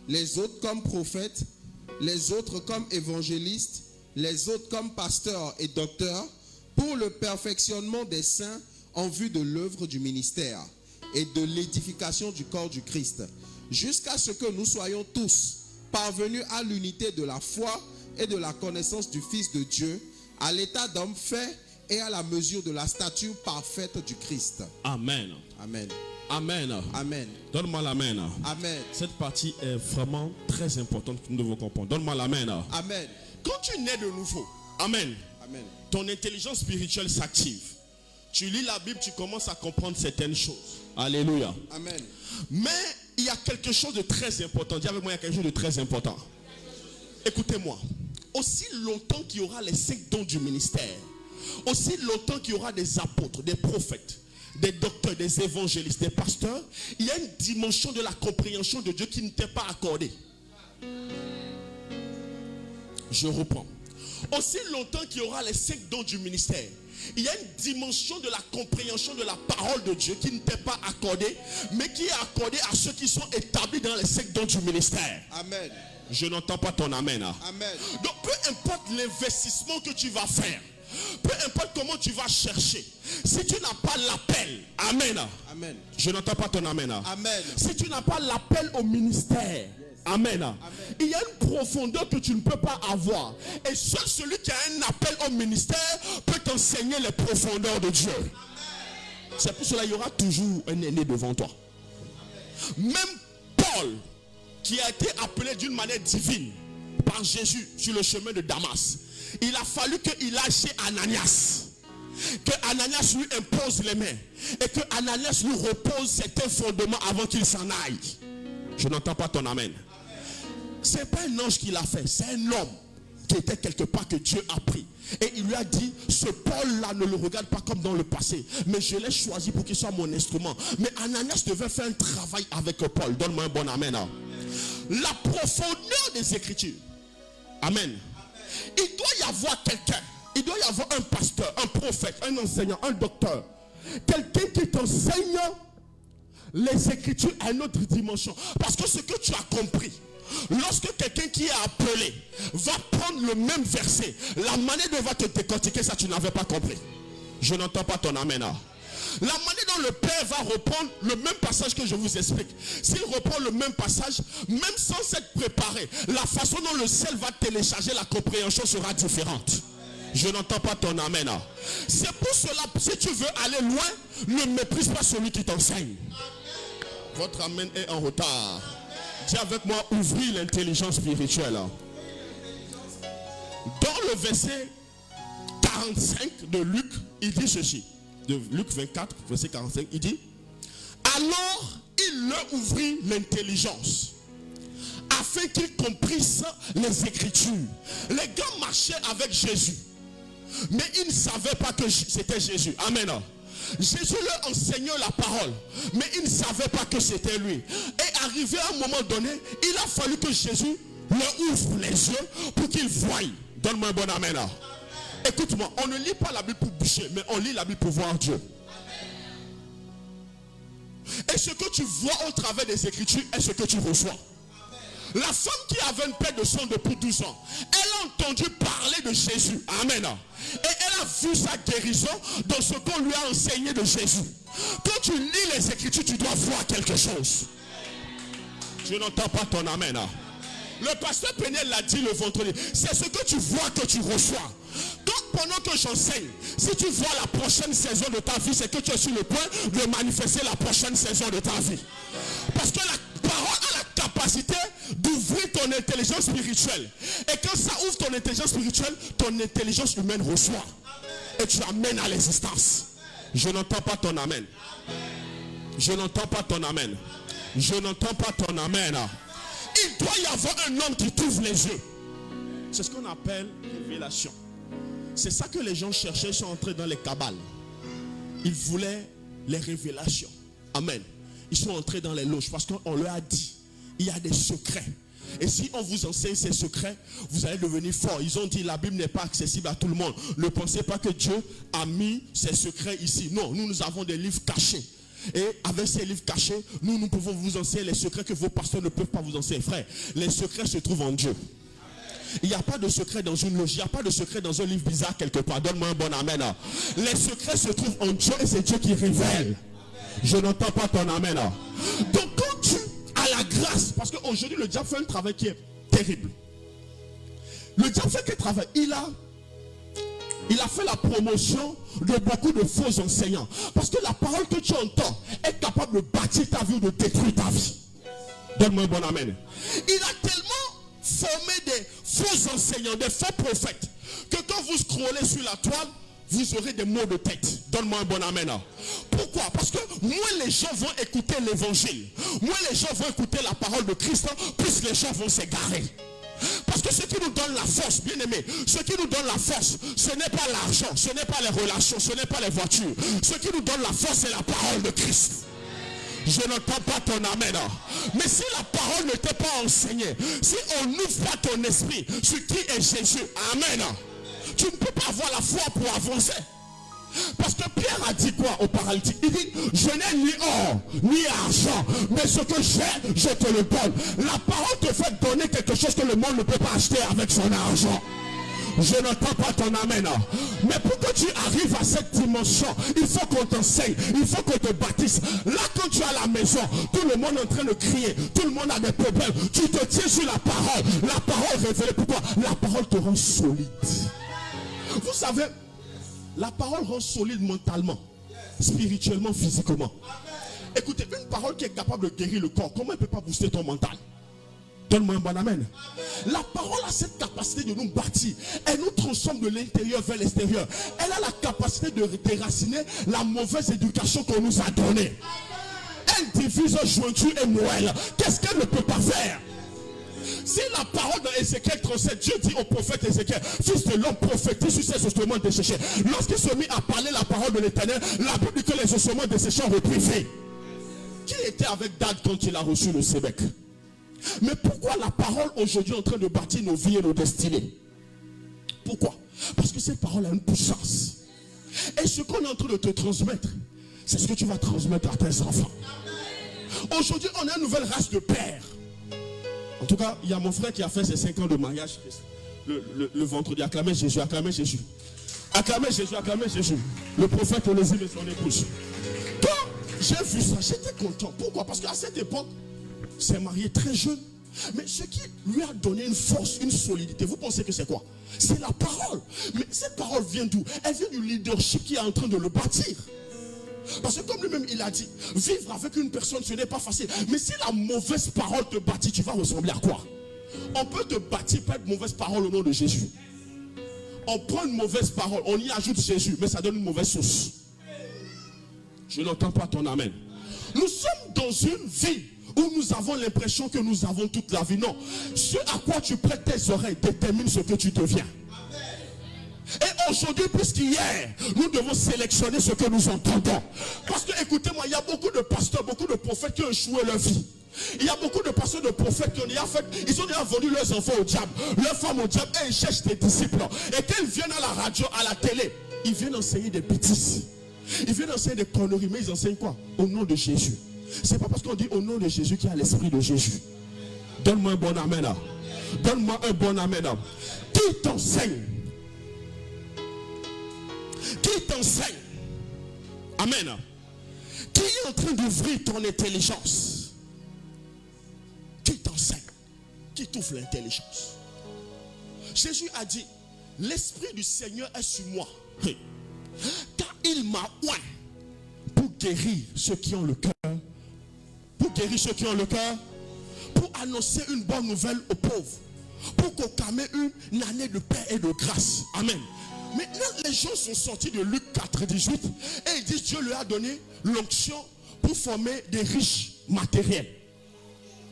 les autres comme prophètes, les autres comme évangélistes, les autres comme pasteurs et docteurs, pour le perfectionnement des saints en vue de l'œuvre du ministère et de l'édification du corps du Christ, jusqu'à ce que nous soyons tous parvenus à l'unité de la foi et de la connaissance du Fils de Dieu, à l'état d'homme fait et à la mesure de la stature parfaite du Christ. Amen. Amen. Amen. Amen. Donne-moi l'amen. Amen. Cette partie est vraiment très importante que nous devons comprendre. Donne-moi l'amen. Amen. Quand tu nais de nouveau, amen, Amen. ton intelligence spirituelle s'active. Tu lis la Bible, tu commences à comprendre certaines choses. Alléluia. Amen. Mais il y a quelque chose de très important. Dis avec moi, il y a quelque chose de très important. Écoutez-moi. Aussi longtemps qu'il y aura les 5 dons du ministère, aussi longtemps qu'il y aura des apôtres, des prophètes, des docteurs, des évangélistes, des pasteurs, il y a une dimension de la compréhension de Dieu qui ne t'est pas accordée. Je reprends. Aussi longtemps qu'il y aura les 5 dons du ministère, il y a une dimension de la compréhension de la parole de Dieu qui ne t'est pas accordée, mais qui est accordée à ceux qui sont établis dans les 5 dons du ministère. Amen. Je n'entends pas ton amen. Amen. Donc peu importe l'investissement que tu vas faire, peu importe comment tu vas chercher, si tu n'as pas l'appel, amen. Amen. Je n'entends pas ton amen. Amen. Si tu n'as pas l'appel au ministère, amen. Amen. Il y a une profondeur que tu ne peux pas avoir. Et seul celui qui a un appel au ministère peut t'enseigner les profondeurs de Dieu. C'est pour cela qu'il y aura toujours un aîné devant toi. Même Paul, qui a été appelé d'une manière divine par Jésus sur le chemin de Damas, il a fallu qu'il aille chez Ananias, que Ananias lui impose les mains et que Ananias lui repose certains fondements avant qu'il s'en aille. Je n'entends pas ton amen. c'est pas un ange qui l'a fait, c'est un homme qui était quelque part que Dieu a pris. Et il lui a dit, ce Paul-là, ne le regarde pas comme dans le passé, mais je l'ai choisi pour qu'il soit mon instrument. Mais Ananias devait faire un travail avec Paul. Donne-moi un bon amen. La profondeur des Écritures. Amen. Il doit y avoir quelqu'un, il doit y avoir un pasteur, un prophète, un enseignant, un docteur. Quelqu'un qui t'enseigne les Écritures à une autre dimension. Parce que ce que tu as compris, lorsque quelqu'un qui est appelé va prendre le même verset, la manière dont il va te décortiquer, ça tu n'avais pas compris. Je n'entends pas ton amen. La manière dont le Père va reprendre le même passage que je vous explique. S'il reprend le même passage, même sans s'être préparé, la façon dont le ciel va télécharger la compréhension sera différente. Je n'entends pas ton amen. C'est pour cela, si tu veux aller loin, ne méprise pas celui qui t'enseigne. Votre amen est en retard. Dis avec moi, ouvrir l'intelligence spirituelle. Dans le verset 45 de Luc, il dit ceci. De Luc 24, verset 45, il dit: alors il leur ouvrit l'intelligence afin qu'ils comprissent les Écritures. Les gars marchaient avec Jésus, mais ils ne savaient pas que c'était Jésus. Amen. Jésus leur enseignait la parole, mais ils ne savaient pas que c'était lui. Et arrivé à un moment donné, il a fallu que Jésus leur ouvre les yeux pour qu'ils voient. Donne-moi un bon amen. Écoute-moi, on ne lit pas la Bible pour boucher, mais on lit la Bible pour voir Dieu. Et ce que tu vois au travers des Écritures est ce que tu reçois. La femme qui avait une perte de sang depuis 12 ans, elle a entendu parler de Jésus. Amen. Et elle a vu sa guérison dans ce qu'on lui a enseigné de Jésus. Quand tu lis les Écritures, tu dois voir quelque chose. Je n'entends pas ton amen. Le pasteur Péniel l'a dit le vendredi. C'est ce que tu vois que tu reçois. Donc pendant que j'enseigne, si tu vois la prochaine saison de ta vie, c'est que tu es sur le point de manifester la prochaine saison de ta vie. Parce que la parole a la capacité d'ouvrir ton intelligence spirituelle. Et quand ça ouvre ton intelligence spirituelle, ton intelligence humaine reçoit. Et tu amènes à l'existence. Je n'entends pas ton amen. Je n'entends pas ton amen. Je n'entends pas ton amen. Il doit y avoir un homme qui t'ouvre les yeux. C'est ce qu'on appelle révélation. C'est ça que les gens cherchaient, ils sont entrés dans les cabales. Ils voulaient les révélations. Amen. Ils sont entrés dans les loges parce qu'on leur a dit, il y a des secrets. Et si on vous enseigne ces secrets, vous allez devenir fort. Ils ont dit, la Bible n'est pas accessible à tout le monde. Ne pensez pas que Dieu a mis ses secrets ici. Non, nous avons des livres cachés. Et avec ces livres cachés, nous pouvons vous enseigner les secrets que vos pasteurs ne peuvent pas vous enseigner. Frère, les secrets se trouvent en Dieu. Il n'y a pas de secret dans une loge. Il n'y a pas de secret dans un livre bizarre quelque part. Donne-moi un bon amen. Les secrets se trouvent en Dieu et c'est Dieu qui révèle. Je n'entends pas ton amen. Donc quand tu as la grâce, parce qu'aujourd'hui le diable fait un travail qui est terrible. Le diable fait quel travail? Il a fait la promotion de beaucoup de faux enseignants. Parce que la parole que tu entends est capable de bâtir ta vie ou de détruire ta vie. Donne-moi un bon amen. Il a tellement formé des faux enseignants, des faux prophètes, que quand vous scrollez sur la toile, vous aurez des maux de tête. Donne-moi un bon amen. Pourquoi? Parce que moins les gens vont écouter l'évangile, moins les gens vont écouter la parole de Christ, plus les gens vont s'égarer. Parce que ce qui nous donne la force, bien aimé, ce qui nous donne la force, ce n'est pas l'argent, ce n'est pas les relations, ce n'est pas les voitures. Ce qui nous donne la force, c'est la parole de Christ. Je n'entends pas ton amen. Mais si la parole ne t'est pas enseignée, si on n'ouvre pas ton esprit sur qui est Jésus, amen, tu ne peux pas avoir la foi pour avancer. Parce que Pierre a dit quoi au paralytique? Il dit, je n'ai ni or, ni argent, mais ce que j'ai, je te le donne. La parole te fait donner quelque chose que le monde ne peut pas acheter avec son argent. Je n'entends pas ton amen. Mais pour que tu arrives à cette dimension, il faut qu'on t'enseigne, il faut qu'on te baptise. Là, quand tu es à la maison, tout le monde est en train de crier, tout le monde a des problèmes. Tu te tiens sur la parole révélée pour toi. La parole te rend solide. Vous savez, la parole rend solide mentalement, spirituellement, physiquement. Écoutez, une parole qui est capable de guérir le corps, comment elle ne peut pas booster ton mental? Donne-moi un bon amen. La parole a cette capacité de nous bâtir. Elle nous transforme de l'intérieur vers l'extérieur. Elle a la capacité de déraciner la mauvaise éducation qu'on nous a donnée. Elle divise jointure et moelle. Qu'est-ce qu'elle ne peut pas faire? Si la parole dans Ézéchiel 37, Dieu dit au prophète Ézéchiel, fils de l'homme, prophétise sur ces ossements desséchés. Lorsqu'il se mit à parler la parole de l'Éternel, la Bible dit que les ossements desséchés ont repris vie. Qui était avec Dad quand il a reçu le Sébec? Mais pourquoi la parole aujourd'hui est en train de bâtir nos vies et nos destinées? Pourquoi? Parce que cette parole a une puissance. Et ce qu'on est en train de te transmettre, c'est ce que tu vas transmettre à tes enfants. Aujourd'hui, on a une nouvelle race de pères. En tout cas, il y a mon frère qui a fait ses 5 ans de mariage le vendredi. Acclamez Jésus, acclamez Jésus. Acclamez Jésus, acclamez Jésus. Le prophète Onésime et son épouse. Quand j'ai vu ça, j'étais content. Pourquoi? Parce qu'à cette époque, il s'est marié très jeune. Mais ce qui lui a donné une force, une solidité, vous pensez que c'est quoi? C'est la parole. Mais cette parole vient d'où? Elle vient du leadership qui est en train de le bâtir. Parce que comme lui-même il a dit, vivre avec une personne ce n'est pas facile. Mais si la mauvaise parole te bâtit, tu vas ressembler à quoi? On peut te bâtir par une mauvaise parole au nom de Jésus. On prend une mauvaise parole, on y ajoute Jésus, mais ça donne une mauvaise sauce. Je n'entends pas ton amen. Nous sommes dans une vie où nous avons l'impression que nous avons toute la vie. Non, ce à quoi tu prêtes tes oreilles détermine ce que tu deviens. Et aujourd'hui, plus qu'hier, nous devons sélectionner ce que nous entendons. Parce que, écoutez-moi, il y a beaucoup de pasteurs, beaucoup de prophètes qui ont échoué leur vie. Il y a beaucoup de pasteurs, de prophètes qui ont déjà fait, ils ont déjà vendu leurs enfants au diable, leurs femmes au diable, et ils cherchent des disciples. Et quand ils viennent à la radio, à la télé, ils viennent enseigner des bêtises. Ils viennent enseigner des conneries, mais ils enseignent quoi? Au nom de Jésus. C'est pas parce qu'on dit au nom de Jésus qu'il y a l'esprit de Jésus. Donne-moi un bon amen là. Donne-moi un bon amen là. Qui t'enseigne? Qui t'enseigne? Amen. Qui est en train d'ouvrir ton intelligence? Qui t'enseigne? Qui t'ouvre l'intelligence? Jésus a dit, l'esprit du Seigneur est sur moi. Car il m'a oint pour guérir ceux qui ont le cœur. Pour guérir ceux qui ont le cœur. Pour annoncer une bonne nouvelle aux pauvres. Pour proclamer une année de paix et de grâce. Amen. Maintenant, les gens sont sortis de Luc 4, 18 et ils disent Dieu leur a donné l'onction pour former des riches matériels.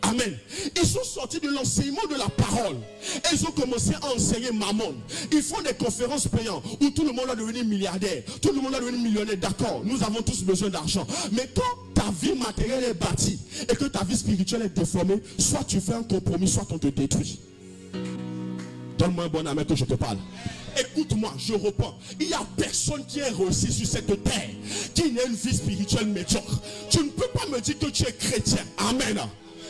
Amen. Ils sont sortis de l'enseignement de la parole et ils ont commencé à enseigner Mammon. Ils font des conférences payantes où tout le monde va devenir milliardaire, tout le monde va devenir millionnaire. D'accord, nous avons tous besoin d'argent. Mais quand ta vie matérielle est bâtie et que ta vie spirituelle est déformée, soit tu fais un compromis, soit on te détruit. Donne-moi un bon amen que je te parle. Écoute-moi, je reprends. Il n'y a personne qui est réussi sur cette terre qui n'a une vie spirituelle médiocre. Tu ne peux pas me dire que tu es chrétien. Amen.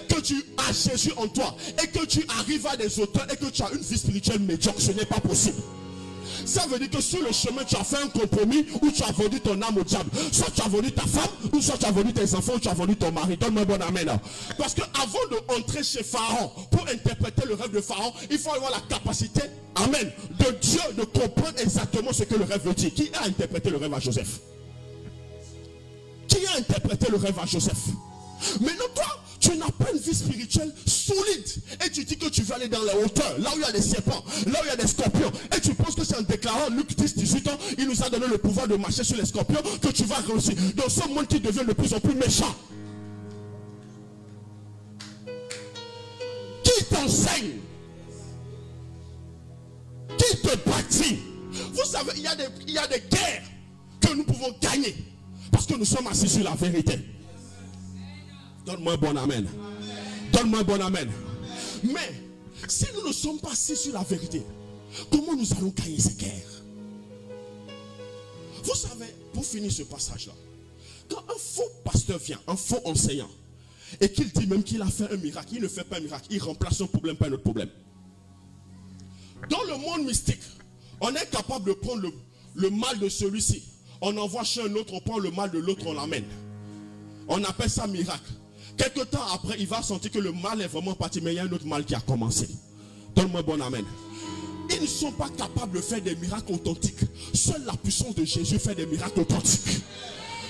Que tu as Jésus en toi et que tu arrives à des auteurs et que tu as une vie spirituelle médiocre. Ce n'est pas possible. Ça veut dire que sur le chemin, tu as fait un compromis où tu as vendu ton âme au diable. Soit tu as vendu ta femme, ou soit tu as vendu tes enfants, ou tu as vendu ton mari. Donne-moi un bon amen. Parce que avant d'entrer chez Pharaon, pour interpréter le rêve de Pharaon, il faut avoir la capacité, amen, de Dieu de comprendre exactement ce que le rêve veut dire. Qui a interprété le rêve à Joseph? Qui a interprété le rêve à Joseph? Maintenant, toi, tu n'as pas une vie spirituelle solide. Et tu dis que tu vas aller dans les hauteurs, là où il y a des serpents, là où il y a des scorpions. Et tu penses que c'est en déclarant Luc 10, 18 ans, il nous a donné le pouvoir de marcher sur les scorpions que tu vas réussir. Dans ce monde qui devient de plus en plus méchant. Qui t'enseigne? Qui te bâtit? Vous savez, il y a des guerres que nous pouvons gagner parce que nous sommes assis sur la vérité. Donne-moi un bon amen. Donne-moi un bon amen. Mais si nous ne sommes pas assis sur la vérité, comment nous allons gagner ces guerres? Vous savez, pour finir ce passage-là, quand un faux pasteur vient, un faux enseignant, et qu'il dit même qu'il a fait un miracle, il ne fait pas un miracle, il remplace un problème par un autre problème. Dans le monde mystique, on est capable de prendre le mal de celui-ci, on envoie chez un autre, on prend le mal de l'autre, on l'amène. On appelle ça miracle. Quelque temps après, il va sentir que le mal est vraiment parti, mais il y a un autre mal qui a commencé. Donne-moi un bon amen. Ils ne sont pas capables de faire des miracles authentiques. Seule la puissance de Jésus fait des miracles authentiques.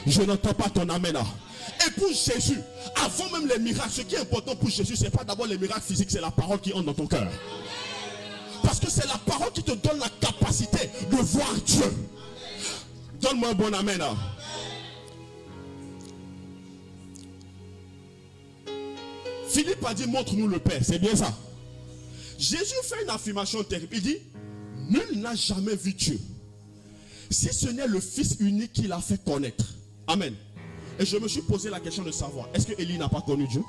Je n'entends pas ton amen. Et pour Jésus, avant même les miracles, ce qui est important pour Jésus, ce n'est pas d'abord les miracles physiques, c'est la parole qui entre dans ton cœur. Parce que c'est la parole qui te donne la capacité de voir Dieu. Donne-moi un bon amen. Philippe a dit montre-nous le Père, c'est bien ça. Jésus fait une affirmation terrible. Il dit, nul n'a jamais vu Dieu. Si ce n'est le Fils unique qui l'a fait connaître. Amen. Et je me suis posé la question de savoir, est-ce que Élie n'a pas connu Dieu?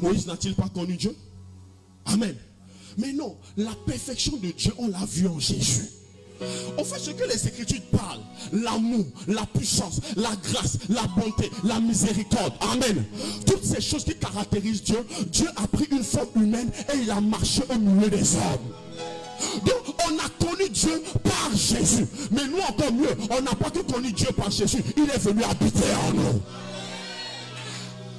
Moïse n'a-t-il pas connu Dieu? Amen. Mais non, la perfection de Dieu, on l'a vu en Jésus. En fait, ce que les Écritures parlent, l'amour, la puissance, la grâce, la bonté, la miséricorde, amen. Toutes ces choses qui caractérisent Dieu, Dieu a pris une forme humaine et il a marché au milieu des hommes. Donc, on a connu Dieu par Jésus. Mais nous, encore mieux, on n'a pas que connu Dieu par Jésus. Il est venu habiter en nous.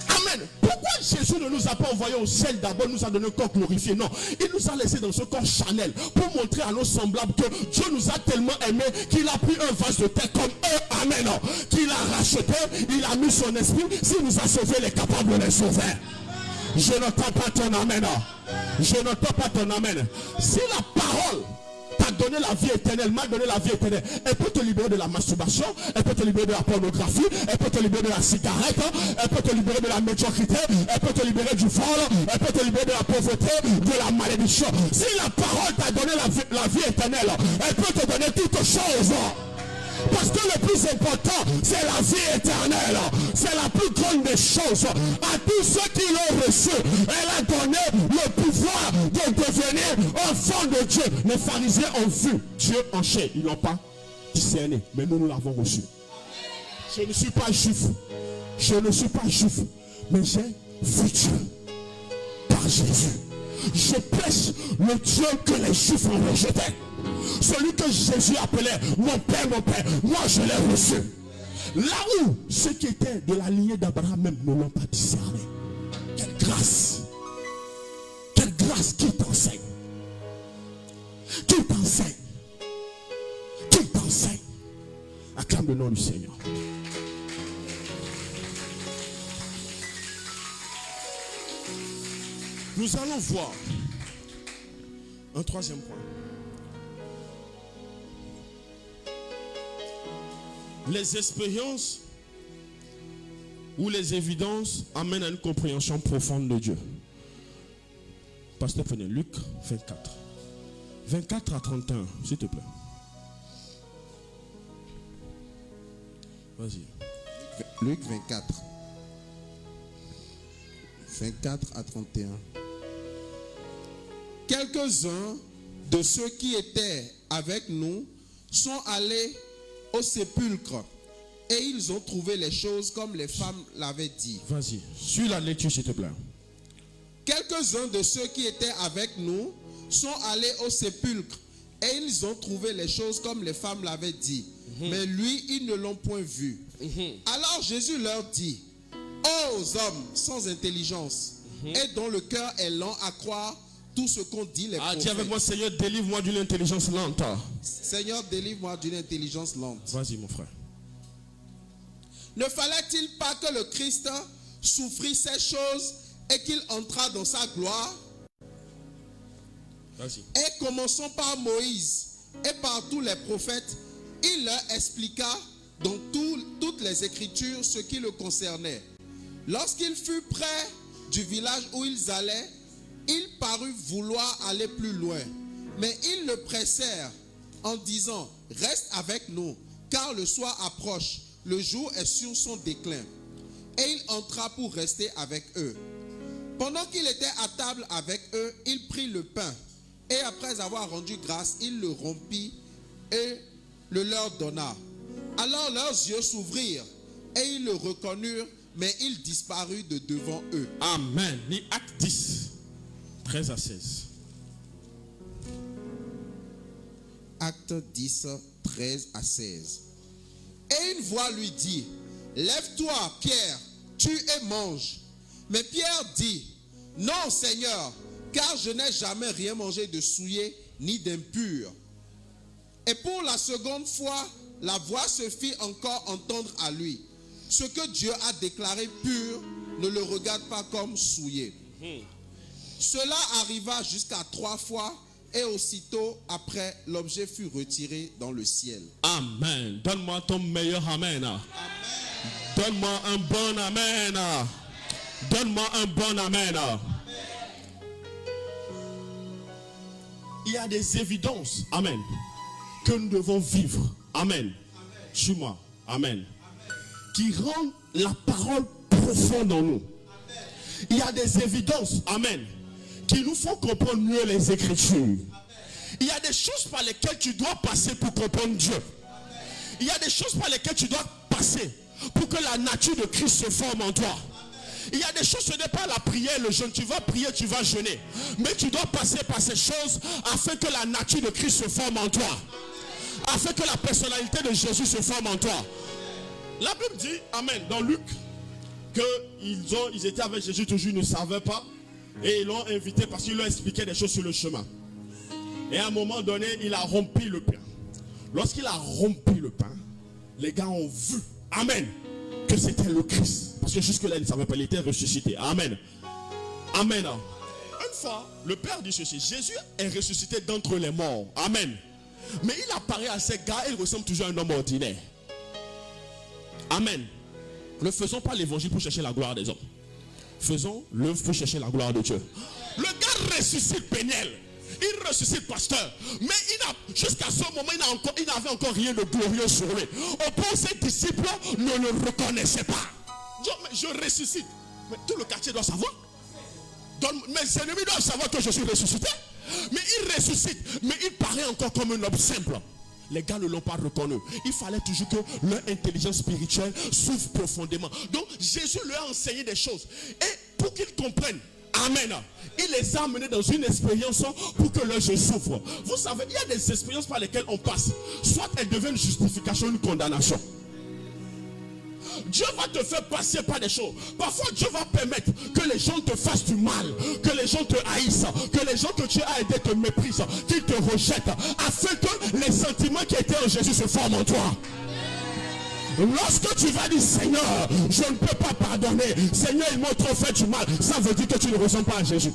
Amen. Pourquoi Jésus ne nous a pas envoyés au ciel d'abord, nous a donné un corps glorifié? Non, il nous a laissé dans ce corps charnel pour montrer à nos semblables que Dieu nous a tellement aimés qu'il a pris un vase de terre comme eux, amen, qu'il a racheté, il a mis son esprit. S'il nous a sauvés, il est capable de les sauver. Je n'entends pas ton amen. Je n'entends pas ton amen. Si la parole t'a donné la vie éternelle, m'a donné la vie éternelle, elle peut te libérer de la masturbation, elle peut te libérer de la pornographie, elle peut te libérer de la cigarette, elle peut te libérer de la médiocrité, elle peut te libérer du vol, elle peut te libérer de la pauvreté, de la malédiction. Si la parole t'a donné la vie éternelle, elle peut te donner toutes choses. Parce que le plus important, c'est la vie éternelle. C'est la plus grande des choses. À tous ceux qui l'ont reçu, elle a donné le pouvoir de devenir enfant de Dieu. Les pharisiens ont vu Dieu en chair. Ils n'ont pas discerné. Mais nous l'avons reçu. Je ne suis pas juif. Je ne suis pas juif. Mais j'ai vu Dieu par Jésus. Je prêche le Dieu que les juifs ont rejeté. Celui que Jésus appelait mon père, moi je l'ai reçu. Là où ceux qui étaient de la lignée d'Abraham même ne l'ont pas discerné. Quelle grâce! Quelle grâce qui t'enseigne! Qui t'enseigne! Qui t'enseigne! Acclame le nom du Seigneur. Nous allons voir un troisième point. Les expériences ou les évidences amènent à une compréhension profonde de Dieu. Pasteur Prenez, Luc 24. 24 à 31, s'il te plaît. Vas-y. Luc 24. 24 à 31. Quelques-uns de ceux qui étaient avec nous sont allés au sépulcre et ils ont trouvé les choses comme les femmes l'avaient dit. Vas-y, suis la lecture s'il te plaît. Quelques-uns de ceux qui étaient avec nous sont allés au sépulcre et ils ont trouvé les choses comme les femmes l'avaient dit. Mais lui, ils ne l'ont point vu. Alors Jésus leur dit: ô hommes sans intelligence et dont le cœur est lent à croire tout ce qu'on dit les prophètes. Dis avec moi, Seigneur, délivre-moi d'une intelligence lente. Seigneur, délivre-moi d'une intelligence lente. Vas-y mon frère. Ne fallait-il pas que le Christ souffrit ces choses et qu'il entrât dans sa gloire? Vas-y. Et commençons par Moïse et par tous les prophètes, il leur expliqua dans toutes les Écritures ce qui le concernait. Lorsqu'il fut près du village où ils allaient, il parut vouloir aller plus loin. Mais ils le pressèrent en disant: reste avec nous, car le soir approche, le jour est sur son déclin. Et il entra pour rester avec eux. Pendant qu'il était à table avec eux, il prit le pain. Et après avoir rendu grâce, il le rompit et le leur donna. Alors leurs yeux s'ouvrirent et ils le reconnurent, mais il disparut de devant eux. Amen. Ni Acte 10, 13 à 16. Acte 10, 13 à 16. Et une voix lui dit: lève-toi, Pierre, tue et mange. Mais Pierre dit: non, Seigneur, car je n'ai jamais rien mangé de souillé ni d'impur. Et pour la seconde fois, la voix se fit encore entendre à lui: ce que Dieu a déclaré pur, ne le regarde pas comme souillé. Cela arriva jusqu'à 3 fois, et aussitôt après, l'objet fut retiré dans le ciel. Amen. Donne-moi ton meilleur amen. Amen. Donne-moi un bon amen. Donne-moi un bon amen. il y a des évidences, amen, que nous devons vivre, amen, suis-moi, amen, qui rendent la parole profonde en nous. Il y a des évidences, amen, qui nous font comprendre mieux les Écritures. Il y a des choses par lesquelles tu dois passer pour comprendre Dieu. Il y a des choses par lesquelles tu dois passer pour que la nature de Christ se forme en toi. Il y a des choses, ce n'est pas la prière, le jeûne. Tu vas prier, tu vas jeûner. Mais tu dois passer par ces choses afin que la nature de Christ se forme en toi. Afin que la personnalité de Jésus se forme en toi. La Bible dit, amen, dans Luc, qu'ils étaient avec Jésus toujours, ils ne savaient pas. Et ils l'ont invité parce qu'il leur expliquait des choses sur le chemin. Et à un moment donné, il a rompu le pain. Lorsqu'il a rompu le pain, les gars ont vu, amen, que c'était le Christ. Parce que jusque-là, ils ne savaient pas, il était ressuscité. Amen. Amen. Une fois, le Père dit ceci, Jésus est ressuscité d'entre les morts. Amen. Mais il apparaît à ces gars et il ressemble toujours à un homme ordinaire. Amen. Ne faisons pas l'évangile pour chercher la gloire des hommes. Faisons l'œuvre pour chercher la gloire de Dieu. Le gars ressuscite Péniel. Il ressuscite pasteur. Mais jusqu'à ce moment, il n'avait encore rien de glorieux sur lui. Au point où ses disciples ne le reconnaissaient pas. Je ressuscite. Mais tout le quartier doit savoir. Mes ennemis doivent savoir que je suis ressuscité. Mais il ressuscite. Mais il paraît encore comme un homme simple. Les gars ne l'ont pas reconnu. Il fallait toujours que leur intelligence spirituelle s'ouvre profondément. Donc Jésus leur a enseigné des choses. Et pour qu'ils comprennent, amen, il les a amenés dans une expérience pour que leur jeu souffre. Vous savez, il y a des expériences par lesquelles on passe. Soit elles deviennent une justification, une condamnation. Dieu va te faire passer par des choses. Parfois Dieu va permettre que les gens te fassent du mal, que les gens te haïssent, que les gens que tu as aidés te méprisent, qu'ils te rejettent, afin que les sentiments qui étaient en Jésus se forment en toi. Lorsque tu vas dire Seigneur, je ne peux pas pardonner, Seigneur, ils m'ont trop fait du mal, ça veut dire que tu ne ressembles pas à Jésus.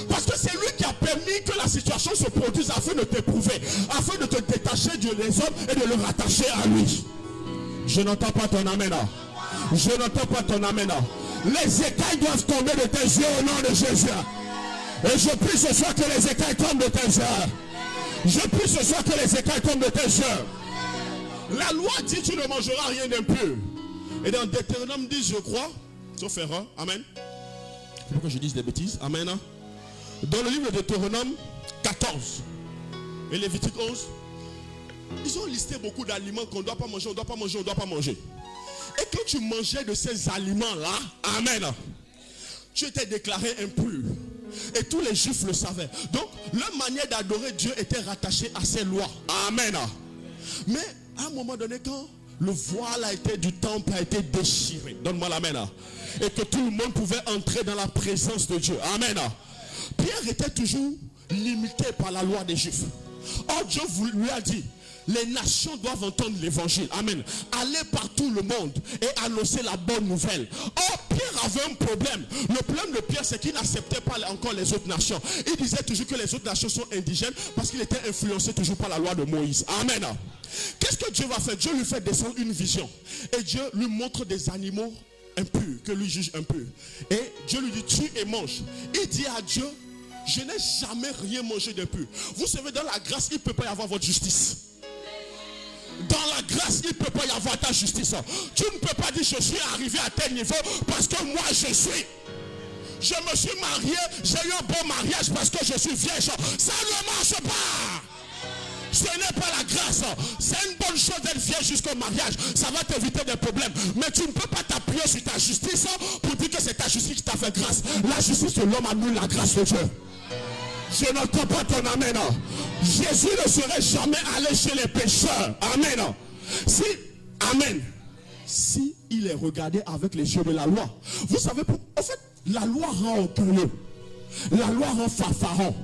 Parce que c'est lui qui a permis que la situation se produise afin de t'éprouver, afin de te détacher des hommes et de le rattacher à lui. Je n'entends pas ton amen. Je n'entends pas ton amen. Les écailles doivent tomber de tes yeux au nom de Jésus. Et je prie ce soir que les écailles tombent de tes yeux. Je prie ce soir que les écailles tombent de tes yeux. La loi dit tu ne mangeras rien d'impur. Et dans Deutéronome 10, je crois, sauf erreur, amen. Il faut que je dise des bêtises, amen. Dans le livre de Deutéronome 14 et Lévitique 11, ils ont listé beaucoup d'aliments qu'on ne doit pas manger, on ne doit pas manger, on ne doit pas manger. Et quand tu mangeais de ces aliments-là, amen, tu étais déclaré impur. Et tous les juifs le savaient. Donc, leur manière d'adorer Dieu était rattachée à ces lois. Amen. Mais, à un moment donné, quand le voile du temple a été déchiré, donne-moi l'amen, et que tout le monde pouvait entrer dans la présence de Dieu. Amen. Pierre était toujours limité par la loi des Juifs. Or, Dieu lui a dit, les nations doivent entendre l'évangile. Amen. Aller par tout le monde et annoncer la bonne nouvelle. Or, Pierre avait un problème. Le problème de Pierre, c'est qu'il n'acceptait pas encore les autres nations. Il disait toujours que les autres nations sont indigènes parce qu'il était influencé toujours par la loi de Moïse. Amen. Qu'est-ce que Dieu va faire? Dieu lui fait descendre une vision. Et Dieu lui montre des animaux impurs, que lui juge impurs. Et Dieu lui dit, tue et mange. Il dit à Dieu, je n'ai jamais rien mangé d'impur. Vous savez, dans la grâce, il ne peut pas y avoir votre justice. Dans la grâce, il ne peut pas y avoir ta justice. Tu ne peux pas dire je suis arrivé à tel niveau parce que moi je suis. Je me suis marié, j'ai eu un bon mariage parce que je suis vierge. Ça ne marche pas. Ce n'est pas la grâce. C'est une bonne chose d'être vierge jusqu'au mariage. Ça va t'éviter des problèmes. Mais tu ne peux pas t'appuyer sur ta justice pour dire que c'est ta justice qui t'a fait grâce. La justice de l'homme annule la grâce de Dieu. Je n'entends pas ton amen. Jésus ne serait jamais allé chez les pécheurs. Amen. Si, amen. Si il est regardé avec les yeux de la loi. Vous savez, en fait, la loi rend orgueilleux. La loi rend fanfaron.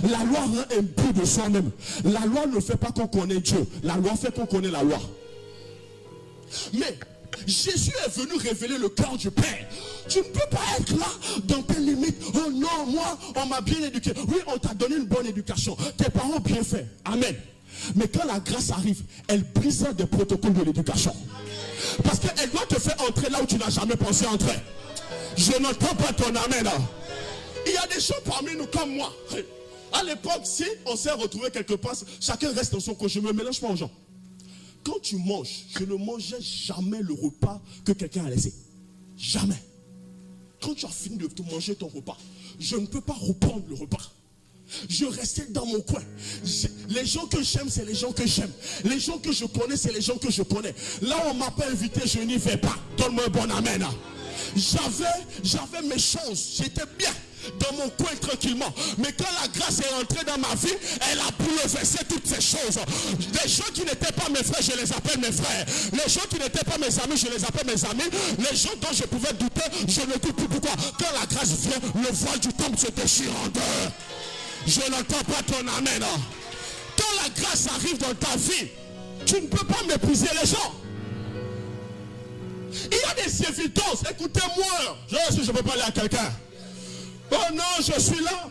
La loi rend impur de soi-même. La loi ne fait pas qu'on connaît Dieu. La loi fait qu'on connaît la loi. Mais Jésus est venu révéler le cœur du Père. Tu ne peux pas être là dans tes limites. Oh non, moi, on m'a bien éduqué. Oui, on t'a donné une bonne éducation. Tes parents ont bien fait. Amen. Mais quand la grâce arrive, elle brise des protocoles de l'éducation. Parce qu'elle doit te faire entrer là où tu n'as jamais pensé entrer. Je n'entends pas ton amen. Il y a des gens parmi nous comme moi. À l'époque, si on s'est retrouvé quelque part, chacun reste dans son coin. Je ne me mélange pas aux gens. Quand tu manges, je ne mangeais jamais le repas que quelqu'un a laissé. Jamais. Quand tu as fini de manger ton repas, je ne peux pas reprendre le repas. Je restais dans mon coin. Les gens que j'aime, c'est les gens que j'aime. Les gens que je connais, c'est les gens que je connais. Là où on m'a pas invité, je n'y vais pas. Donne-moi un bon amen. J'avais mes choses. J'étais bien dans mon coin tranquillement. Mais quand la grâce est entrée dans ma vie, elle a bouleversé toutes ces choses. Les gens qui n'étaient pas mes frères, je les appelle mes frères. Les gens qui n'étaient pas mes amis, je les appelle mes amis. Les gens dont je pouvais douter, je ne doute plus. Pourquoi? Quand la grâce vient, le voile du temple se déchire en deux. Je n'entends pas ton amen. Quand la grâce arrive dans ta vie, tu ne peux pas mépriser les gens. Il y a des évidences. Écoutez-moi. Je ne peux pas aller à quelqu'un. Oh non, je suis là.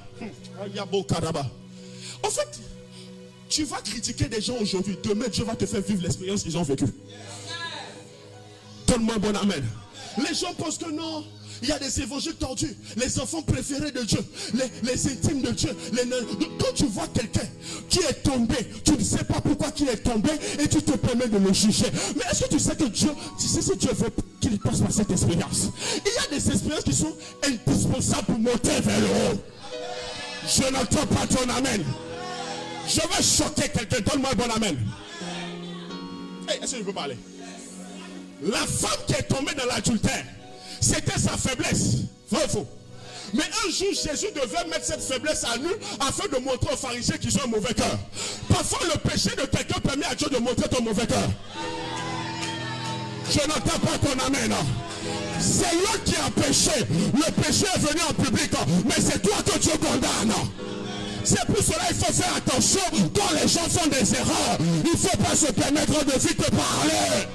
En fait, tu vas critiquer des gens aujourd'hui. Demain, Dieu va te faire vivre l'expérience qu'ils ont vécue. Donne-moi un bon amen. Les gens pensent que non. Il y a des évangiles tordus. Les enfants préférés de Dieu. Les intimes de Dieu. Quand tu vois quelqu'un qui est tombé, tu ne sais pas pourquoi il est tombé et tu te permets de le juger. Mais est-ce que tu sais que Dieu, tu sais si Dieu veut qu'il passe par cette expérience? Il y a des expériences qui sont indispensables pour monter vers le haut. Je n'entends pas ton amen. Je vais choquer quelqu'un. Donne-moi un bon amen. Hey, est-ce que je peux parler? La femme qui est tombée dans l'adultère, c'était sa faiblesse. Vrai ou faux? Mais un jour, Jésus devait mettre cette faiblesse à nu afin de montrer aux pharisiens qu'ils ont un mauvais cœur. Parfois, le péché de quelqu'un permet à Dieu de montrer ton mauvais cœur. Je n'entends pas ton amen. C'est l'autre qui a péché. Le péché est venu en public. Mais c'est toi que Dieu condamne. C'est pour cela qu'il faut faire attention quand les gens font des erreurs. Il ne faut pas se permettre de vite parler.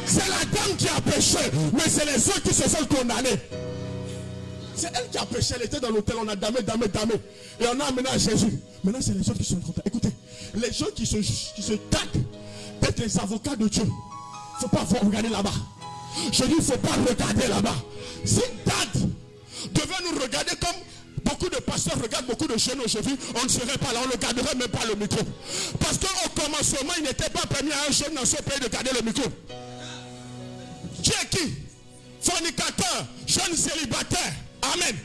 C'est la dame qui a péché, mais c'est les autres qui se sont condamnés. C'est elle qui a péché, elle était dans l'hôtel, on a damé. Et on a amené à Jésus. Maintenant, c'est les autres qui sont condamnés. Écoutez, les gens qui se taquent d'être les avocats de Dieu, il ne faut pas regarder là-bas. Je dis, il ne faut pas regarder là-bas. Si Dad devait nous regarder comme beaucoup de pasteurs regardent beaucoup de jeunes aujourd'hui, on ne serait pas là, on ne garderait même pas le micro. Parce qu'au commencement, il n'était pas permis à un jeune dans ce pays de garder le micro. Tu es qui? Fornicateur, jeune célibataire. Amen.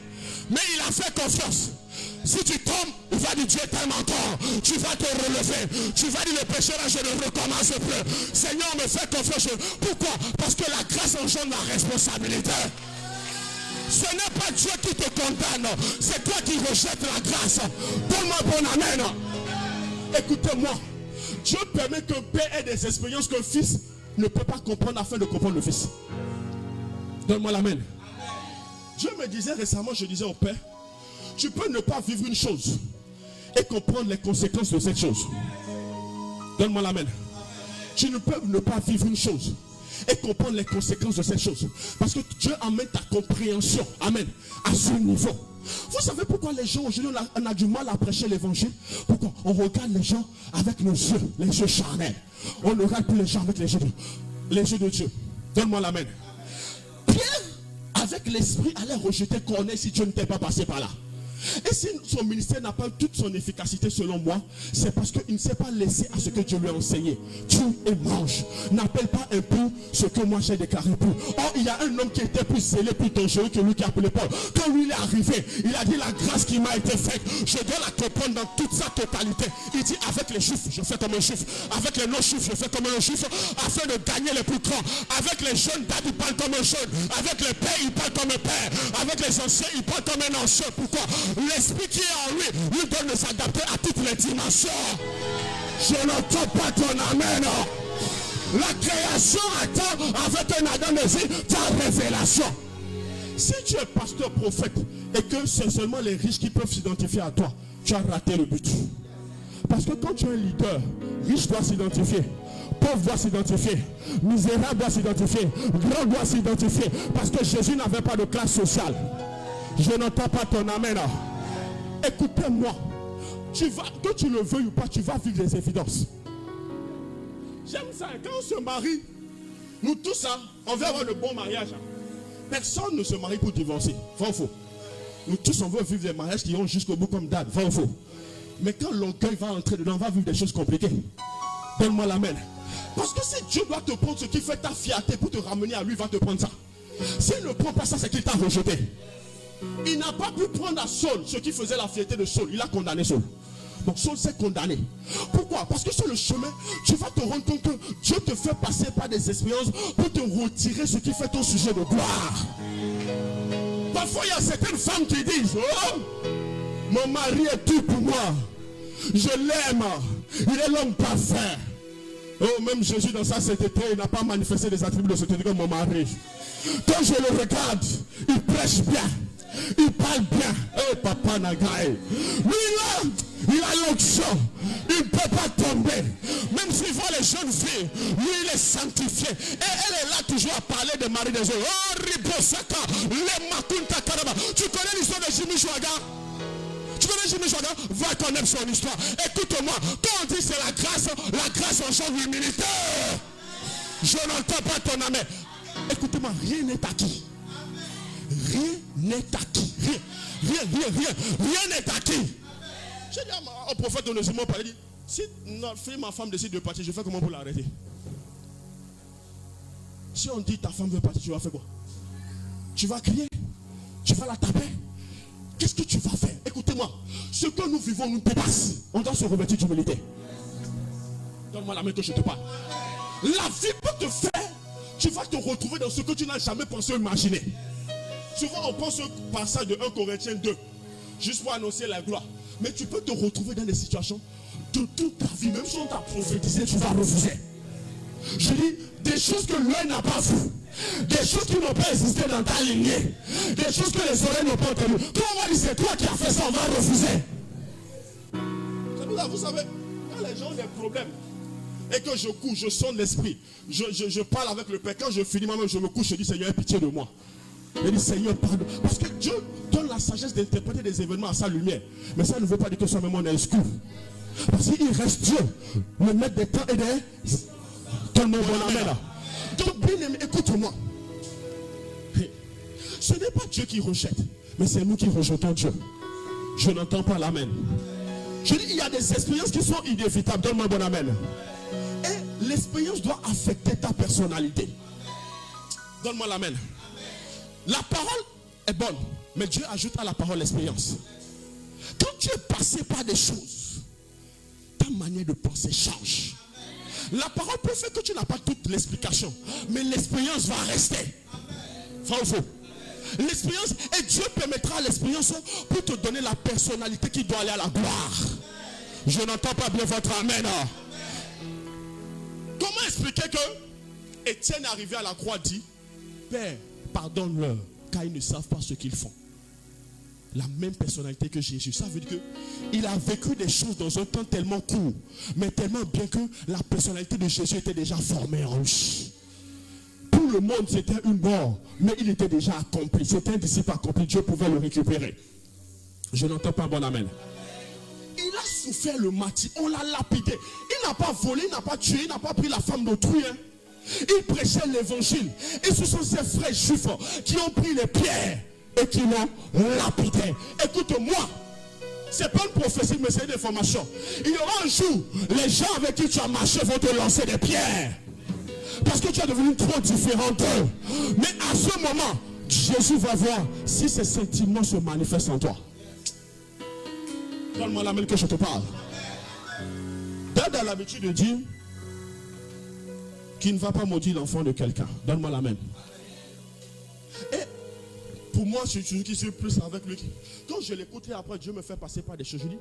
Mais il a fait confiance. Si tu tombes, il va dire Dieu t'aime encore. Tu vas te relever. Tu vas dire le péché là, je ne recommence plus. Seigneur, me fais confiance. Pourquoi? Parce que la grâce engendre la responsabilité. Ce n'est pas Dieu qui te condamne. C'est toi qui rejettes la grâce. Donne-moi bon amen. Écoutez-moi. Dieu permet qu'un père ait des expériences qu'un fils ne peut pas comprendre afin de comprendre le fils. Donne-moi l'amen. Dieu me disait récemment, je disais au père, tu peux ne pas vivre une chose et comprendre les conséquences de cette chose. Donne-moi l'amen. Tu ne peux ne pas vivre une chose et comprendre les conséquences de cette chose. Parce que Dieu amène ta compréhension, amen, à ce niveau. Vous savez pourquoi les gens aujourd'hui on a du mal à prêcher l'évangile? Pourquoi? On regarde les gens avec nos yeux, les yeux charnels. On ne regarde plus les gens avec les yeux de Dieu. Donne-moi l'amen. Pierre, avec l'esprit, allait rejeter Corneille si Dieu n'était pas passé par là. Et si son ministère n'a pas toute son efficacité selon moi, c'est parce qu'il ne s'est pas laissé à ce que Dieu lui a enseigné. Tue et mange. N'appelle pas un pour ce que moi j'ai déclaré pour. Or, il y a un homme qui était plus zélé, plus dangereux que lui qui a appelé Paul. Quand lui il est arrivé, il a dit la grâce qui m'a été faite, je dois la comprendre dans toute sa totalité. Il dit avec les juifs, je fais comme un juif. Avec les non-juifs, je fais comme un juif. Afin de gagner les plus grands. Avec les jeunes, Dad, il parle comme un jeune. Avec les pères, il parle comme un père. Avec les anciens, il parle comme un ancien. Pourquoi? L'esprit qui est en lui lui donne de s'adapter à toutes les dimensions. Je n'entends pas ton amen. La création attend avec un Adam de vie ta révélation. Si tu es pasteur prophète et que c'est seulement les riches qui peuvent s'identifier à toi, tu as raté le but. Parce que quand tu es un leader, riche doit s'identifier, pauvre doit s'identifier, misérable doit s'identifier, grand doit s'identifier. Parce que Jésus n'avait pas de classe sociale. Je n'entends pas ton amen. Écoutez-moi, que tu le veuilles ou pas, tu vas vivre les évidences. J'aime ça, quand on se marie, nous tous, on veut avoir le bon mariage. Personne ne se marie pour divorcer, vrai ou faux? Nous tous, on veut vivre des mariages qui iront jusqu'au bout comme date, vrai ou faux. Mais quand l'orgueil va entrer dedans, on va vivre des choses compliquées. Donne-moi l'amen. Parce que si Dieu doit te prendre ce qui fait ta fierté pour te ramener à lui, il va te prendre ça. S'il ne prend pas ça, c'est qu'il t'a rejeté. Il n'a pas pu prendre à Saul ce qui faisait la fierté de Saul. Il a condamné Saul. Donc Saul s'est condamné. Pourquoi? Parce que sur le chemin, tu vas te rendre compte que Dieu te fait passer par des expériences pour te retirer ce qui fait ton sujet de gloire. Parfois, il y a certaines femmes qui disent: oh, mon mari est tout pour moi. Je l'aime. Il est l'homme parfait. Oh, même Jésus dans sa sainteté, il n'a pas manifesté des attributs de sainteté comme mon mari. Quand je le regarde, il prêche bien. Il parle bien. Eh, papa Nagaï. Lui là, il a l'onction. Il ne peut pas tomber. Même s'il voit les jeunes filles, lui il est sanctifié. Et elle est là toujours à parler de Marie des Eaux. Oh, Ribosaka, les Makunta Karaba. Tu connais l'histoire de Jimmy Chouaga? Tu connais Jimmy Chouaga? Va connaître son histoire. Écoute-moi, quand on dit c'est la grâce engendre l'humilité. Je n'entends pas ton amen. Écoutez-moi, rien n'est acquis. Rien n'est acquis. Rien n'est acquis. J'ai dit au prophète Onésimo, il dit: si ma femme décide de partir, je fais comment pour l'arrêter? Si on dit ta femme veut partir, tu vas faire quoi? Tu vas crier? Tu vas la taper? Qu'est-ce que tu vas faire? Écoutez-moi, ce que nous vivons nous dépasse. On doit se revêtir d'humilité. Donne-moi la main que je te parle. La vie peut te faire. Tu vas te retrouver dans ce que tu n'as jamais pensé ou imaginé. Souvent on pense au passage de 1 Corinthiens 2, juste pour annoncer la gloire. Mais tu peux te retrouver dans des situations de toute ta vie, même si on t'a prophétisé, tu vas refuser. Je dis des choses que l'œil n'a pas vu, des choses qui n'ont pas existé dans ta lignée, des choses que les oreilles n'ont pas entendues. Quand on va dire c'est toi qui as fait ça, on va refuser. Vous savez, quand les gens ont des problèmes et que je couche, je sonne l'esprit, je parle avec le Père. Quand je finis moi-même, je me couche, je dis: Seigneur, aie pitié de moi. Je dis: Seigneur, pardon. Parce que Dieu donne la sagesse d'interpréter des événements à sa lumière. Mais ça ne veut pas dire que soi-même on est exclu. Parce qu'il reste Dieu, le maître des temps et des... Donne-moi bon amen. Donc bien aimé, écoute-moi. Ce n'est pas Dieu qui rejette, mais c'est nous qui rejetons Dieu. Je n'entends pas l'amen. Je dis, il y a des expériences qui sont inévitables. Donne-moi bon amen. Et l'expérience doit affecter ta personnalité. Donne-moi l'amen. La parole est bonne, mais Dieu ajoute à la parole l'expérience. Quand tu es passé par des choses, ta manière de penser change. La parole peut faire que tu n'as pas toute l'explication, mais l'expérience va rester. Vrai ou faux? L'expérience, et Dieu permettra à l'expérience pour te donner la personnalité qui doit aller à la gloire. Je n'entends pas bien votre amen. Comment expliquer que Étienne arrivé à la croix dit: Père, pardonne-leur, car ils ne savent pas ce qu'ils font. La même personnalité que Jésus. Ça veut dire qu'il a vécu des choses dans un temps tellement court, mais tellement bien que la personnalité de Jésus était déjà formée en lui. Pour le monde, c'était une mort, mais il était déjà accompli. C'était un disciple accompli. Dieu pouvait le récupérer. Je n'entends pas bon amen. Il a souffert le martyre, on l'a lapidé. Il n'a pas volé, il n'a pas tué, il n'a pas pris la femme d'autrui. Il prêchait l'évangile. Et ce sont ces frères juifs qui ont pris les pierres et qui l'ont lapidé. Écoute-moi, c'est pas une prophétie, mais c'est une information. Il y aura un jour, les gens avec qui tu as marché vont te lancer des pierres. Parce que tu es devenu trop différent d'eux. Mais à ce moment, Jésus va voir si ces sentiments se manifestent en toi. Donne-moi la main que je te parle. Dad a l'habitude de dire qu'il ne va pas maudire l'enfant de quelqu'un. Donne-moi la main. Et pour moi, je suis qui suis plus avec lui. Quand je l'écoute et après Dieu me fait passer par des choses, je dis: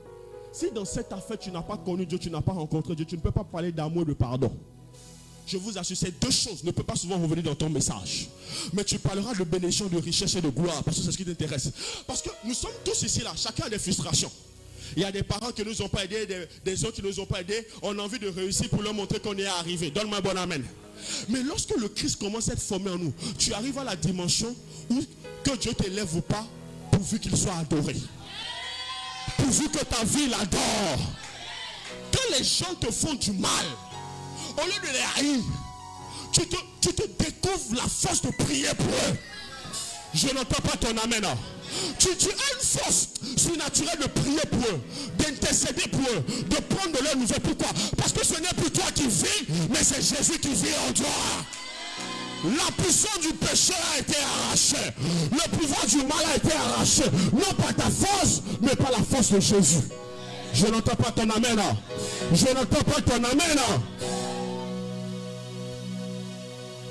si dans cette affaire tu n'as pas connu Dieu, tu n'as pas rencontré Dieu, tu ne peux pas parler d'amour et de pardon. Je vous assure, ces deux choses ne peuvent pas souvent revenir dans ton message. Mais tu parleras de bénédiction, de richesse et de gloire, parce que c'est ce qui t'intéresse. Parce que nous sommes tous ici là, chacun a des frustrations. Il y a des parents qui ne nous ont pas aidés, des autres qui ne nous ont pas aidés. On a envie de réussir pour leur montrer qu'on est arrivé. Donne-moi un bon amen. Mais lorsque le Christ commence à être formé en nous, tu arrives à la dimension où que Dieu t'élève ou pas, pourvu qu'il soit adoré. Pourvu que ta vie l'adore. Quand les gens te font du mal, au lieu de les haïr, tu te découvres la force de prier pour eux. Je n'entends pas ton amen. Tu as une force surnaturelle de prier pour eux, d'intercéder pour eux, de prendre de leurs nouvelles. Pourquoi? Parce que ce n'est plus toi qui vis, mais c'est Jésus qui vit en toi. La puissance du péché a été arrachée. Le pouvoir du mal a été arraché. Non pas ta force, mais par la force de Jésus. Je n'entends pas ton amen. Je n'entends pas ton amen.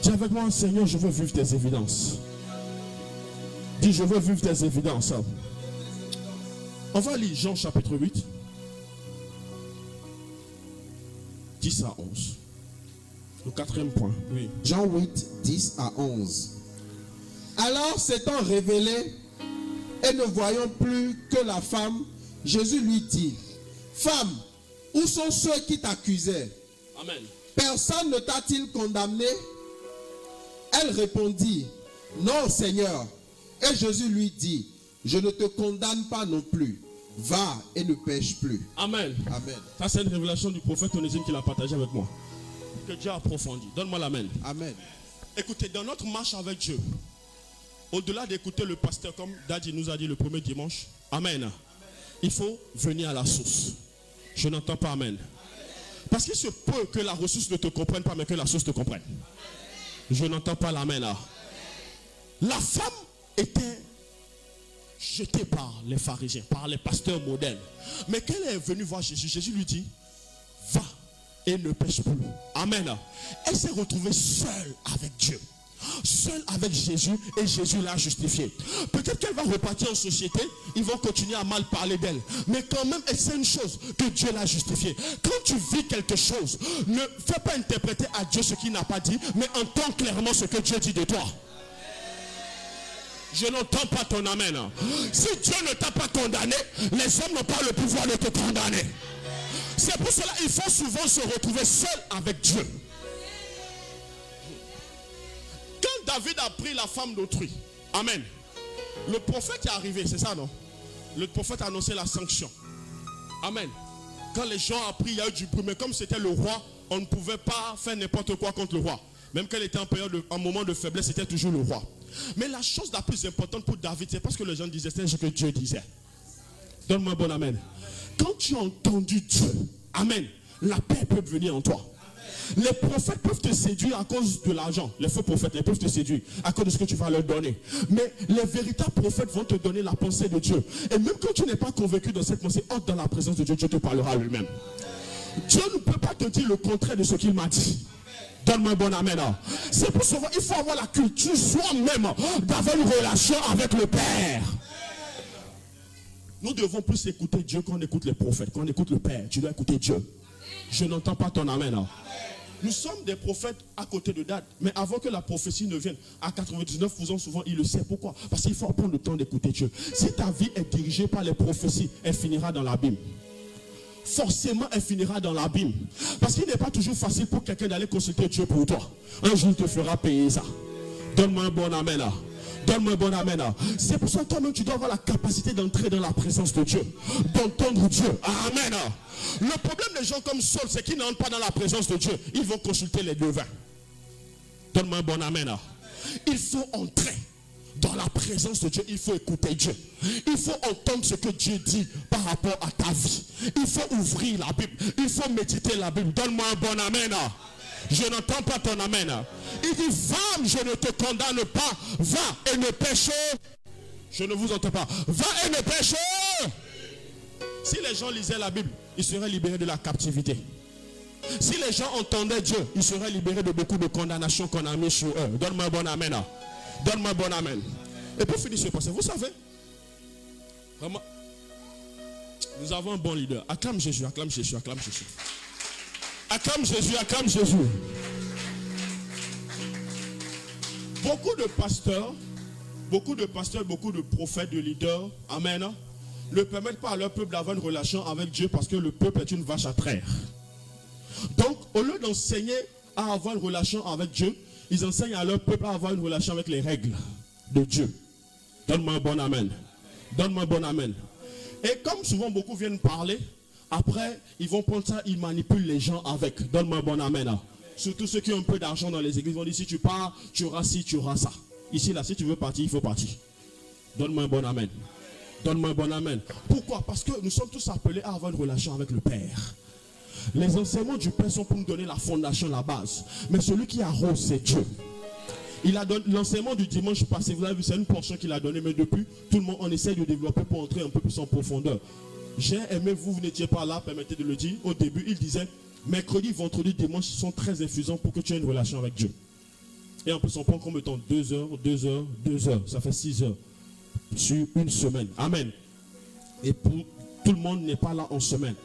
Dis avec moi, Seigneur, je veux vivre tes évidences. Dis, je veux vivre tes évidences. On va lire Jean chapitre 8. 10 à 11. Le quatrième point. Oui. Jean 8, 10 à 11. Alors s'étant révélé et ne voyant plus que la femme, Jésus lui dit, femme, où sont ceux qui t'accusaient? Amen. Personne ne t'a-t-il condamné? Elle répondit, non Seigneur. Et Jésus lui dit, je ne te condamne pas non plus. Va et ne pêche plus. Amen. Amen. Ça c'est une révélation du prophète Onésime qu'il a partagé avec moi. Que Dieu a approfondi. Donne-moi l'amen. Amen. Écoutez, dans notre marche avec Dieu, au-delà d'écouter le pasteur comme Daddy nous a dit le premier dimanche, amen. Il faut venir à la source. Je n'entends pas amen. Parce qu'il se peut que la ressource ne te comprenne pas, mais que la source te comprenne. Je n'entends pas l'amen là. La femme était jetée par les pharisiens, par les pasteurs modernes. Mais quand elle est venue voir Jésus, Jésus lui dit, va et ne pêche plus. Amen. Elle s'est retrouvée seule avec Dieu. Seule avec Jésus, et Jésus l'a justifiée. Peut-être qu'elle va repartir en société, ils vont continuer à mal parler d'elle. Mais quand même, elle sait une chose, que Dieu l'a justifiée. Quand tu vis quelque chose, ne fais pas interpréter à Dieu ce qu'il n'a pas dit, mais entends clairement ce que Dieu dit de toi. Je n'entends pas ton amen. Si Dieu ne t'a pas condamné, les hommes n'ont pas le pouvoir de te condamner. C'est pour cela qu'il faut souvent se retrouver seul avec Dieu. Quand David a pris la femme d'autrui, amen, le prophète est arrivé, c'est ça non? Le prophète a annoncé la sanction. Amen. Quand les gens ont appris, il y a eu du bruit, mais comme c'était le roi, on ne pouvait pas faire n'importe quoi contre le roi. Même qu'elle était en moment de faiblesse, c'était toujours le roi. Mais la chose la plus importante pour David, c'est parce que les gens disaient, c'est ce que Dieu disait. Donne-moi un bon amen. Quand tu as entendu Dieu, amen, la paix peut venir en toi. Les prophètes peuvent te séduire à cause de l'argent. Les faux prophètes, ils peuvent te séduire à cause de ce que tu vas leur donner. Mais les véritables prophètes vont te donner la pensée de Dieu. Et même quand tu n'es pas convaincu dans cette pensée, entre dans la présence de Dieu, Dieu te parlera lui-même. Dieu ne peut pas te dire le contraire de ce qu'il m'a dit. Donne-moi un bon amen. C'est pour cela qu'il faut avoir la culture soi-même d'avoir une relation avec le Père. Nous devons plus écouter Dieu quand on écoute les prophètes. Quand on écoute le Père, tu dois écouter Dieu. Je n'entends pas ton amen. Nous sommes des prophètes à côté de date. Mais avant que la prophétie ne vienne, à 99%, souvent, il le sait. Pourquoi? Parce qu'il faut prendre le temps d'écouter Dieu. Si ta vie est dirigée par les prophéties, elle finira dans l'abîme. Forcément, elle finira dans l'abîme. Parce qu'il n'est pas toujours facile pour quelqu'un d'aller consulter Dieu pour toi. Un jour, il te fera payer ça. Donne-moi un bon amen là. Donne-moi un bon amen. C'est pour ça que toi-même, tu dois avoir la capacité d'entrer dans la présence de Dieu. D'entendre Dieu. Amen. Le problème des gens comme Saul, c'est qu'ils n'entrent pas dans la présence de Dieu. Ils vont consulter les devins. Donne-moi un bon amen. Il faut entrer dans la présence de Dieu. Il faut écouter Dieu. Il faut entendre ce que Dieu dit par rapport à ta vie. Il faut ouvrir la Bible. Il faut méditer la Bible. Donne-moi un bon amen. Je n'entends pas ton amen. Il dit, femme, je ne te condamne pas. Va et ne pêche. Je ne vous entends pas. Va et ne pêche. Si les gens lisaient la Bible, ils seraient libérés de la captivité. Si les gens entendaient Dieu, ils seraient libérés de beaucoup de condamnations qu'on a mis sur eux. Donne-moi un bon amen. Donne-moi un bon amen. Et pour finir ce passage, vous savez, vraiment, nous avons un bon leader. Acclame Jésus, acclame Jésus, acclame Jésus. Acclame Jésus, acclame Jésus. Beaucoup de pasteurs, beaucoup de prophètes, de leaders, amen, ne permettent pas à leur peuple d'avoir une relation avec Dieu parce que le peuple est une vache à traire. Donc, au lieu d'enseigner à avoir une relation avec Dieu, ils enseignent à leur peuple à avoir une relation avec les règles de Dieu. Donne-moi un bon amen. Donne-moi un bon amen. Et comme souvent beaucoup viennent parler, après, ils vont prendre ça, ils manipulent les gens avec. Donne-moi un bon amen. Surtout ceux qui ont un peu d'argent dans les églises vont dire, si tu pars, tu auras ci, tu auras ça. Ici, là, si tu veux partir, il faut partir. Donne-moi un bon amen. Donne-moi un bon amen. Pourquoi? Parce que nous sommes tous appelés à avoir une relation avec le Père. Les enseignements du Père sont pour nous donner la fondation, la base. Mais celui qui arrose, c'est Dieu. Il a donné l'enseignement du dimanche passé. Vous avez vu, c'est une portion qu'il a donnée. Mais depuis, tout le monde, on essaie de développer pour entrer un peu plus en profondeur. J'ai aimé, vous n'étiez pas là, permettez de le dire. Au début, il disait, mercredi, vendredi, dimanche sont très infusions pour que tu aies une relation avec Dieu. Et en plus, on prend combien de temps? 2 heures, 2 heures, 2 heures. Ça fait 6 heures. Sur une semaine. Amen. Et pour tout le monde n'est pas là en semaine.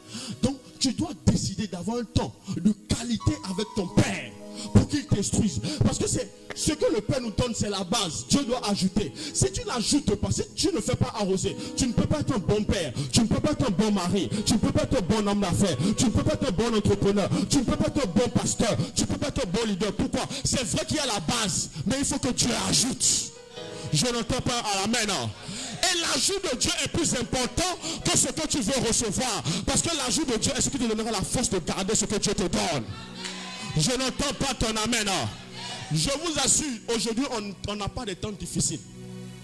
Donc, tu dois décider d'avoir un temps de qualité avec ton Père pour qu'il t'instruise. Parce que c'est ce que le Père nous donne, c'est la base. Dieu doit ajouter. Si tu n'ajoutes pas, si tu ne fais pas arroser, tu ne peux pas être un bon père, tu ne peux pas être un bon mari, tu ne peux pas être un bon homme d'affaires, tu ne peux pas être un bon entrepreneur, tu ne peux pas être un bon pasteur, tu ne peux pas être un bon leader. Pourquoi? C'est vrai qu'il y a la base, mais il faut que Dieu ajoute. Je n'entends pas à l'amen. Et l'ajout de Dieu est plus important que ce que tu veux recevoir. Parce que l'ajout de Dieu est ce qui te donnera la force de garder ce que Dieu te donne. Je n'entends pas ton amen. Je vous assure, aujourd'hui, on n'a pas de temps difficiles.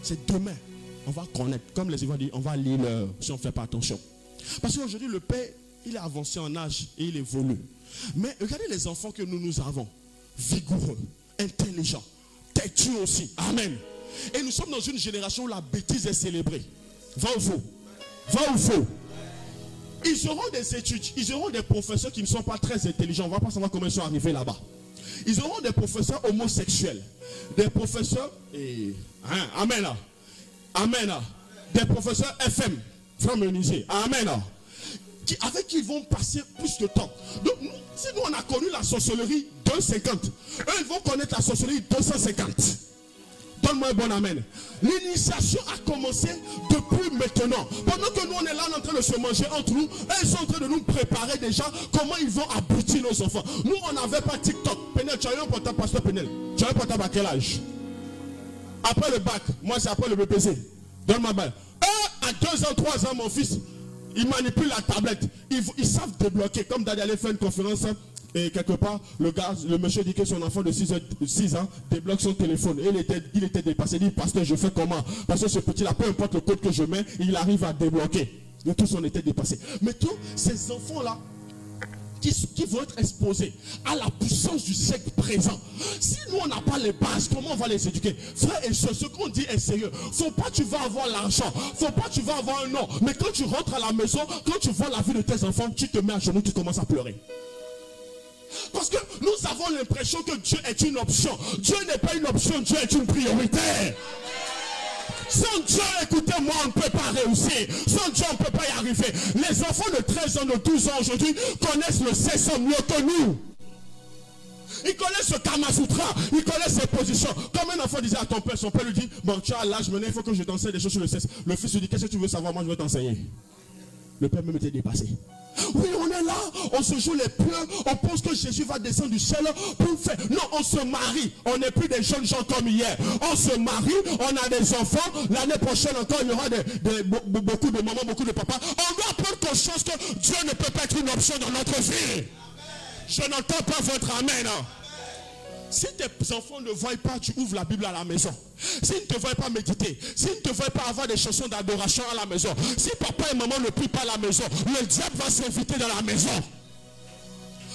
C'est demain. On va connaître. Comme les Ivoiriens disent, on va lire l'heure si on ne fait pas attention. Parce qu'aujourd'hui, le Père, il est avancé en âge et il évolue. Mais regardez les enfants que nous avons. Vigoureux, intelligents, têtus aussi. Amen. Et nous sommes dans une génération où la bêtise est célébrée. Va ou faux? Va ou faux? Ils auront des études, ils auront des professeurs qui ne sont pas très intelligents. On ne va pas savoir comment ils sont arrivés là-bas. Ils auront des professeurs homosexuels, des professeurs, amen là, amen là, des professeurs FM, frères menuisiers, amen là, avec qui ils vont passer plus de temps. Donc si nous on a connu la sorcellerie 2,50, eux ils vont connaître la sorcellerie 250. Donne-moi un bon amen. L'initiation a commencé depuis maintenant. Pendant que nous on est là en train de se manger entre nous, ils sont en train de nous préparer déjà comment ils vont aboutir nos enfants. Nous on n'avait pas TikTok. Penel, tu as eu un portable, pasteur Penel. Tu as un portable à quel âge? Après le bac, moi c'est après le BPC. Donne-moi balle. À 2 ans, 3 ans, mon fils, il manipule la tablette. Ils savent débloquer. Comme Daddy allait faire une conférence. Et quelque part, le monsieur dit que son enfant de 6 ans débloque son téléphone. Et il était dépassé. Il dit, pasteur, je fais comment? Parce que ce petit-là, peu importe le code que je mets, il arrive à débloquer. Et tous on était dépassés. Mais tous ces enfants-là, qui vont être exposés à la puissance du siècle présent. Si nous, on n'a pas les bases, comment on va les éduquer? Frères et sœurs, ce qu'on dit est sérieux. Faut pas tu vas avoir l'argent. Faut pas tu vas avoir un nom. Mais quand tu rentres à la maison, quand tu vois la vie de tes enfants, tu te mets à genoux, tu commences à pleurer. Parce que nous avons l'impression que Dieu est une option. Dieu n'est pas une option, Dieu est une priorité. Sans Dieu, écoutez-moi, on ne peut pas réussir. Sans Dieu, on ne peut pas y arriver. Les enfants de 13 ans, de 12 ans aujourd'hui connaissent le 16 mieux que nous. Ils connaissent le Kama Sutra, ils connaissent ses positions. Comme un enfant disait à ton père, son père lui dit, bon, tu as l'âge maintenant, il faut que je t'enseigne des choses sur le sexe. Le fils lui dit, qu'est-ce que tu veux savoir? Moi, je veux t'enseigner. Le père même était dépassé. Oui, on est là, on se joue les pieux, on pense que Jésus va descendre du ciel pour faire. Non, on se marie, on n'est plus des jeunes gens comme hier. On se marie, on a des enfants. L'année prochaine encore, il y aura beaucoup de mamans, beaucoup de papas. On doit prendre conscience que Dieu ne peut pas être une option dans notre vie. Je n'entends pas votre amen. Si tes enfants ne voient pas, tu ouvres la Bible à la maison. S'ils ne te voient pas méditer, s'ils ne te voient pas avoir des chansons d'adoration à la maison, si papa et maman ne prient pas à la maison, le diable va s'inviter dans la maison.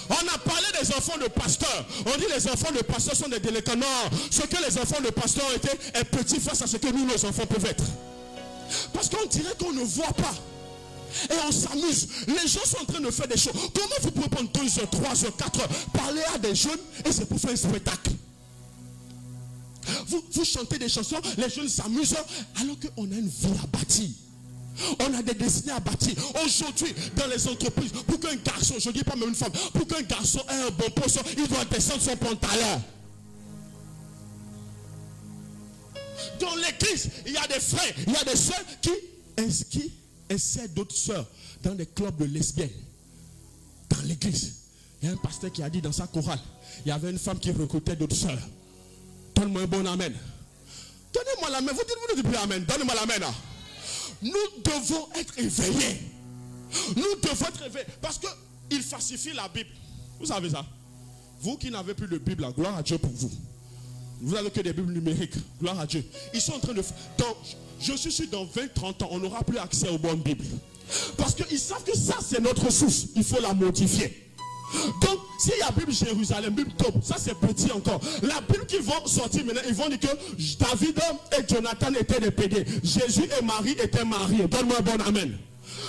On a parlé des enfants de pasteurs. On dit les enfants de pasteurs sont des délinquants. Non, ce que les enfants de pasteurs ont été est petit face à ce que nous, nos enfants, peuvent être. Parce qu'on dirait qu'on ne voit pas. Et on s'amuse. Les gens sont en train de faire des choses. Comment vous pouvez prendre 2 heures, 3 heures, 4 heures, parler à des jeunes et c'est pour faire un spectacle? Vous chantez des chansons, les jeunes s'amusent alors qu'on a une vie à bâtir. On a des destinées à bâtir. Aujourd'hui, dans les entreprises, pour qu'un garçon, je ne dis pas même une femme, pour qu'un garçon ait un bon poste, il doit descendre son pantalon. Dans l'église, il y a des frères, il y a des soeurs qui essaient d'autres soeurs dans des clubs de lesbiennes. Dans l'église, il y a un pasteur qui a dit dans sa chorale, il y avait une femme qui recrutait d'autres soeurs. Donne-moi un bon amen. Donnez-moi la main. Vous ne dites plus amen. Donnez-moi la main. Nous devons être éveillés. Nous devons être éveillés. Parce qu'il falsifie la Bible. Vous savez ça? Vous qui n'avez plus de Bible, la gloire à Dieu pour vous. Vous avez que des Bibles numériques. Gloire à Dieu. Ils sont en train de... je suis sûr, dans 20-30 ans, on n'aura plus accès aux bonnes Bibles. Parce qu'ils savent que ça, c'est notre source. Il faut la modifier. Donc, s'il y a Bible Jérusalem, Bible Top, ça c'est petit encore. La Bible qui vont sortir maintenant, ils vont dire que David et Jonathan étaient des pédés. Jésus et Marie étaient mariés. Donne-moi un bon amen.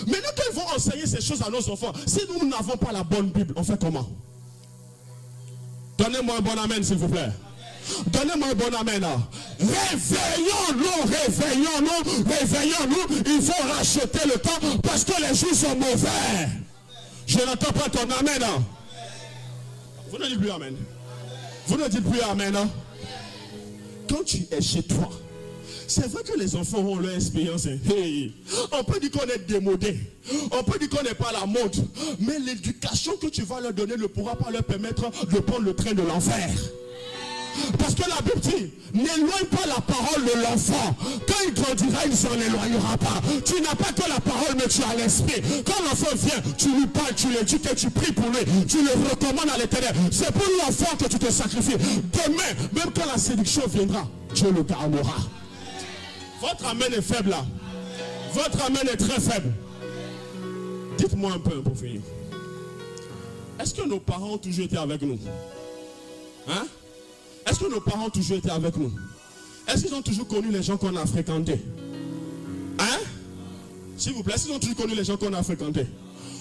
Maintenant qu'ils vont enseigner ces choses à nos enfants, si nous n'avons pas la bonne Bible, on fait comment? Donnez-moi un bon amen, s'il vous plaît. Donnez-moi un bon amen. Réveillons-nous, réveillons-nous, réveillons-nous. Il faut racheter le temps parce que les jours sont mauvais. Je n'entends pas ton amen. Vous ne dites plus amen. Vous ne dites plus amen. Quand tu es chez toi, c'est vrai que les enfants ont leur expérience. Hey. On peut dire qu'on est démodé. On peut dire qu'on n'est pas à la mode. Mais l'éducation que tu vas leur donner ne pourra pas leur permettre de prendre le train de l'enfer. Parce que la Bible dit, n'éloigne pas la parole de l'enfant. Quand il grandira, il ne s'en éloignera pas. Tu n'as pas que la parole, mais tu as l'esprit. Quand l'enfant vient, tu lui parles, tu l'éduques et tu pries pour lui. Tu le recommandes à l'Éternel. C'est pour l'enfant que tu te sacrifies. Demain, même quand la séduction viendra, Dieu le gardera. Votre amen est faible là. Votre amen est très faible. Dites-moi un peu pour finir. Est-ce que nos parents ont toujours été avec nous? Hein? Est-ce que nos parents ont toujours été avec nous? Est-ce qu'ils ont toujours connu les gens qu'on a fréquentés? Hein? S'il vous plaît, est-ce qu'ils ont toujours connu les gens qu'on a fréquentés?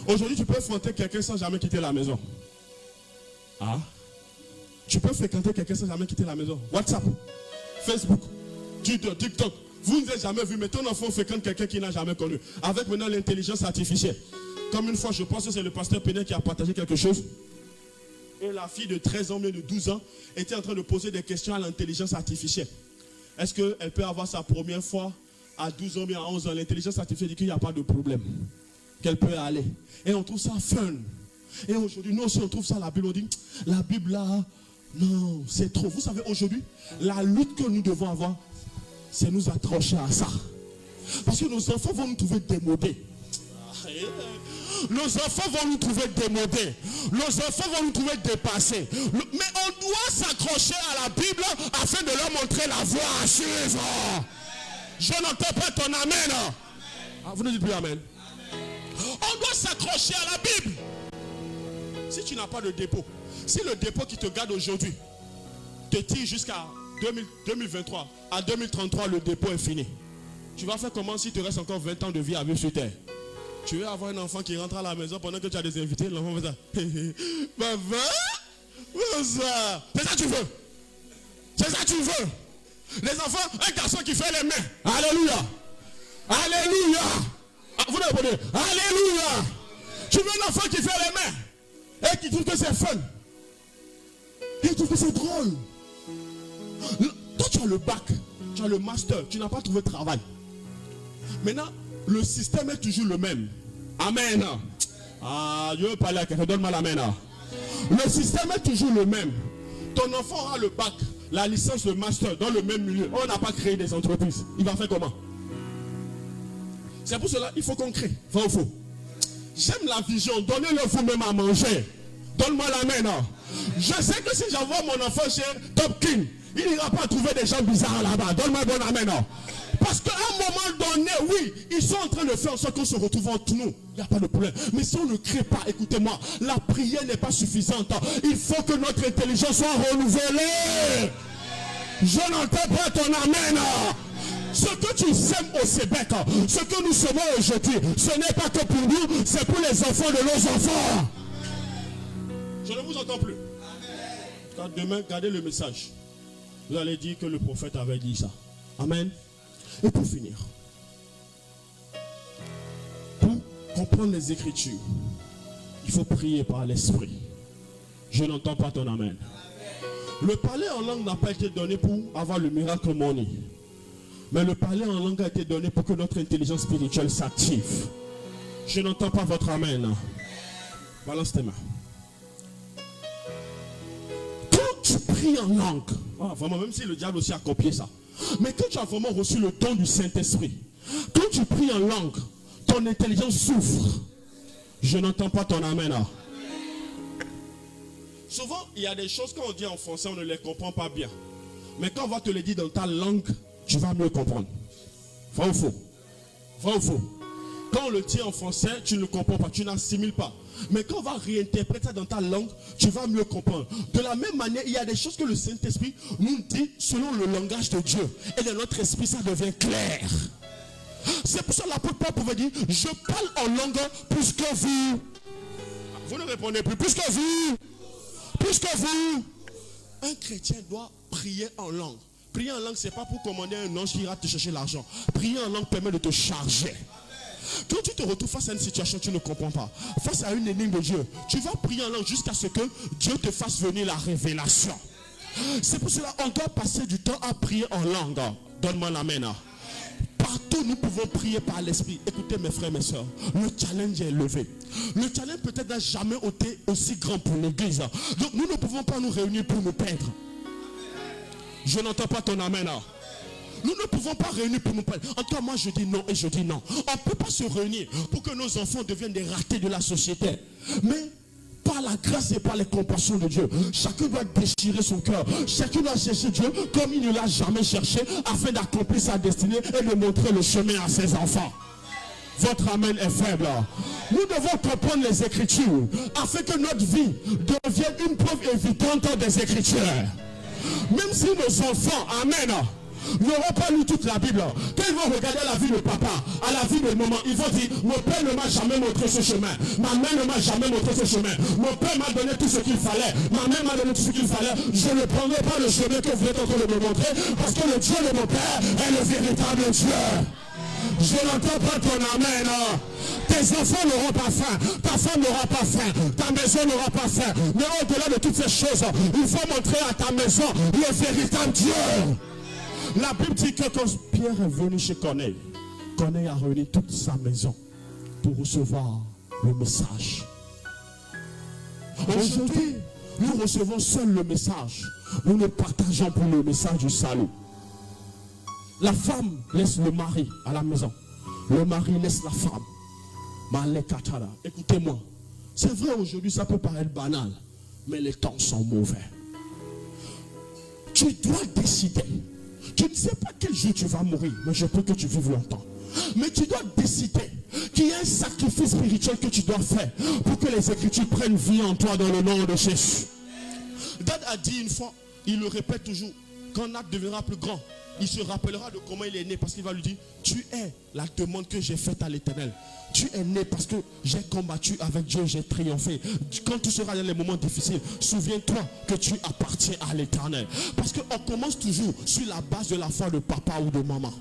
Aujourd'hui, tu peux fréquenter quelqu'un sans jamais quitter la maison. Ah? Tu peux fréquenter quelqu'un sans jamais quitter la maison. WhatsApp, Facebook, TikTok. Vous ne l'avez jamais vu, mais ton enfant fréquente quelqu'un qui n'a jamais connu. Avec maintenant l'intelligence artificielle. Comme une fois, je pense que c'est le pasteur Pénet qui a partagé quelque chose. Et la fille de 13 ans, mais de 12 ans, était en train de poser des questions à l'intelligence artificielle. Est-ce qu'elle peut avoir sa première fois à 12 ans, mais à 11 ans? L'intelligence artificielle dit qu'il n'y a pas de problème. Qu'elle peut aller. Et on trouve ça fun. Et aujourd'hui, nous aussi, on trouve ça, la Bible, on dit, la Bible là, non, c'est trop. Vous savez, aujourd'hui, la lutte que nous devons avoir, c'est nous accrocher à ça. Parce que nos enfants vont nous trouver démodés. Nos enfants vont nous trouver démodés. Nos enfants vont nous trouver dépassés. Mais on doit s'accrocher à la Bible afin de leur montrer la voie à suivre. Je n'entends pas ton amen. Ah, vous ne dites plus amen. On doit s'accrocher à la Bible. Si tu n'as pas de dépôt, si le dépôt qui te garde aujourd'hui te tire jusqu'à 2023, à 2033, le dépôt est fini. Tu vas faire comment s'il te reste encore 20 ans de vie à vivre sur terre? Tu veux avoir un enfant qui rentre à la maison pendant que tu as des invités, l'enfant fait ça. Papa, bonsoir. C'est ça que tu veux. C'est ça que tu veux. Les enfants, un garçon qui fait les mains. Alléluia. Alléluia. Ah, vous n'avez pas dit. Alléluia. Tu veux un enfant qui fait les mains et qui trouve que c'est fun. Et qui trouve que c'est drôle. Toi, tu as le bac, tu as le master, tu n'as pas trouvé de travail. Maintenant, le système est toujours le même. Amen. Ah, Dieu veut parler à quelqu'un, donne-moi l'amen. Le système est toujours le même. Ton enfant aura le bac, la licence, le master dans le même milieu. On n'a pas créé des entreprises. Il va faire comment? C'est pour cela qu'il faut qu'on crée. Vrai ou faux? J'aime la vision. Donnez-le vous-même à manger. Donne-moi l'amen. Je sais que si j'envoie mon enfant chez Top King, il n'ira pas trouver des gens bizarres là-bas. Donne-moi un bon amen. Parce qu'à un moment donné, oui, ils sont en train de faire en sorte qu'on se retrouve entre nous. Il n'y a pas de problème. Mais si on ne crée pas, écoutez-moi, la prière n'est pas suffisante. Il faut que notre intelligence soit renouvelée. Je n'entends pas ton amen. Ce que tu sèmes au Sébec, ce que nous semons aujourd'hui, ce n'est pas que pour nous, c'est pour les enfants de nos enfants. Je ne vous entends plus. Quand demain, gardez le message. Vous allez dire que le prophète avait dit ça. Amen. Et pour finir, pour comprendre les Écritures, il faut prier par l'Esprit. Je n'entends pas ton amen. Le parler en langue n'a pas été donné pour avoir le miracle money. Mais le parler en langue a été donné pour que notre intelligence spirituelle s'active. Je n'entends pas votre amen. Balance tes mains. Quand tu pries en langue, vraiment, même si le diable aussi a copié ça, mais quand tu as vraiment reçu le don du Saint-Esprit, quand tu pries en langue, ton intelligence souffre. Je n'entends pas ton amen. Souvent, il y a des choses qu'on dit en français, on ne les comprend pas bien. Mais quand on va te le dire dans ta langue, tu vas mieux comprendre. Vrai ou faux? Vrai ou faux? Quand on le dit en français, tu ne comprends pas, tu n'assimiles pas. Mais quand on va réinterpréter ça dans ta langue, tu vas mieux comprendre. De la même manière, il y a des choses que le Saint-Esprit nous dit selon le langage de Dieu. Et dans notre esprit, ça devient clair. C'est pour ça que l'apôtre Paul pouvait dire, je parle en langue plus que vous. Vous ne répondez plus, plus que vous. Plus que vous. Un chrétien doit prier en langue. Prier en langue, ce n'est pas pour commander un ange qui ira te chercher l'argent. Prier en langue permet de te charger. Quand tu te retrouves face à une situation que tu ne comprends pas, face à une énigme de Dieu, tu vas prier en langue jusqu'à ce que Dieu te fasse venir la révélation. C'est pour cela qu'on doit passer du temps à prier en langue. Donne-moi l'amen. Partout nous pouvons prier par l'esprit. Écoutez mes frères et mes soeurs, le challenge est élevé. Le challenge peut-être n'a jamais été aussi grand pour l'église. Donc nous ne pouvons pas nous réunir pour nous perdre. Je n'entends pas ton amen. Nous ne pouvons pas réunir pour nous perdre. En tout cas, moi je dis non et je dis non. On ne peut pas se réunir pour que nos enfants deviennent des ratés de la société. Mais par la grâce et par les compassions de Dieu, chacun doit déchirer son cœur. Chacun doit chercher Dieu comme il ne l'a jamais cherché, afin d'accomplir sa destinée et de montrer le chemin à ses enfants. Votre amen est faible. Nous devons comprendre les Écritures afin que notre vie devienne une preuve évidente des Écritures. Même si nos enfants, amen, n'auront pas lu toute la Bible, quand ils vont regarder la vie de papa, à la vie de maman, ils vont dire, mon père ne m'a jamais montré ce chemin, ma mère ne m'a jamais montré ce chemin, mon père m'a donné tout ce qu'il fallait, ma mère m'a donné tout ce qu'il fallait, je ne prendrai pas le chemin que vous êtes en train de me montrer, parce que le Dieu de mon père est le véritable Dieu. Je n'entends pas ton amen. Tes enfants n'auront pas faim, ta femme n'aura pas faim, ta maison n'aura pas faim. Mais au-delà de toutes ces choses, il faut montrer à ta maison le véritable Dieu. La Bible dit que quand Pierre est venu chez Corneille, Corneille a réuni toute sa maison pour recevoir le message. Aujourd'hui, nous recevons seul le message. Nous ne partageons pas le message du salut. La femme laisse le mari à la maison. Le mari laisse la femme. Écoutez-moi. C'est vrai, aujourd'hui, ça peut paraître banal. Mais les temps sont mauvais. Tu dois décider. Tu ne sais pas quel jour tu vas mourir. Mais je peux que tu vives longtemps. Mais tu dois décider qu'il y a un sacrifice spirituel que tu dois faire pour que les Écritures prennent vie en toi dans le nom de Jésus. Dad a dit une fois, il le répète toujours, quand Nat deviendra plus grand, il se rappellera de comment il est né, parce qu'il va lui dire, tu es la demande que j'ai faite à l'Éternel. Tu es né parce que j'ai combattu avec Dieu, j'ai triomphé. Quand tu seras dans les moments difficiles, souviens-toi que tu appartiens à l'Éternel. Parce qu'on commence toujours sur la base de la foi de papa ou de maman.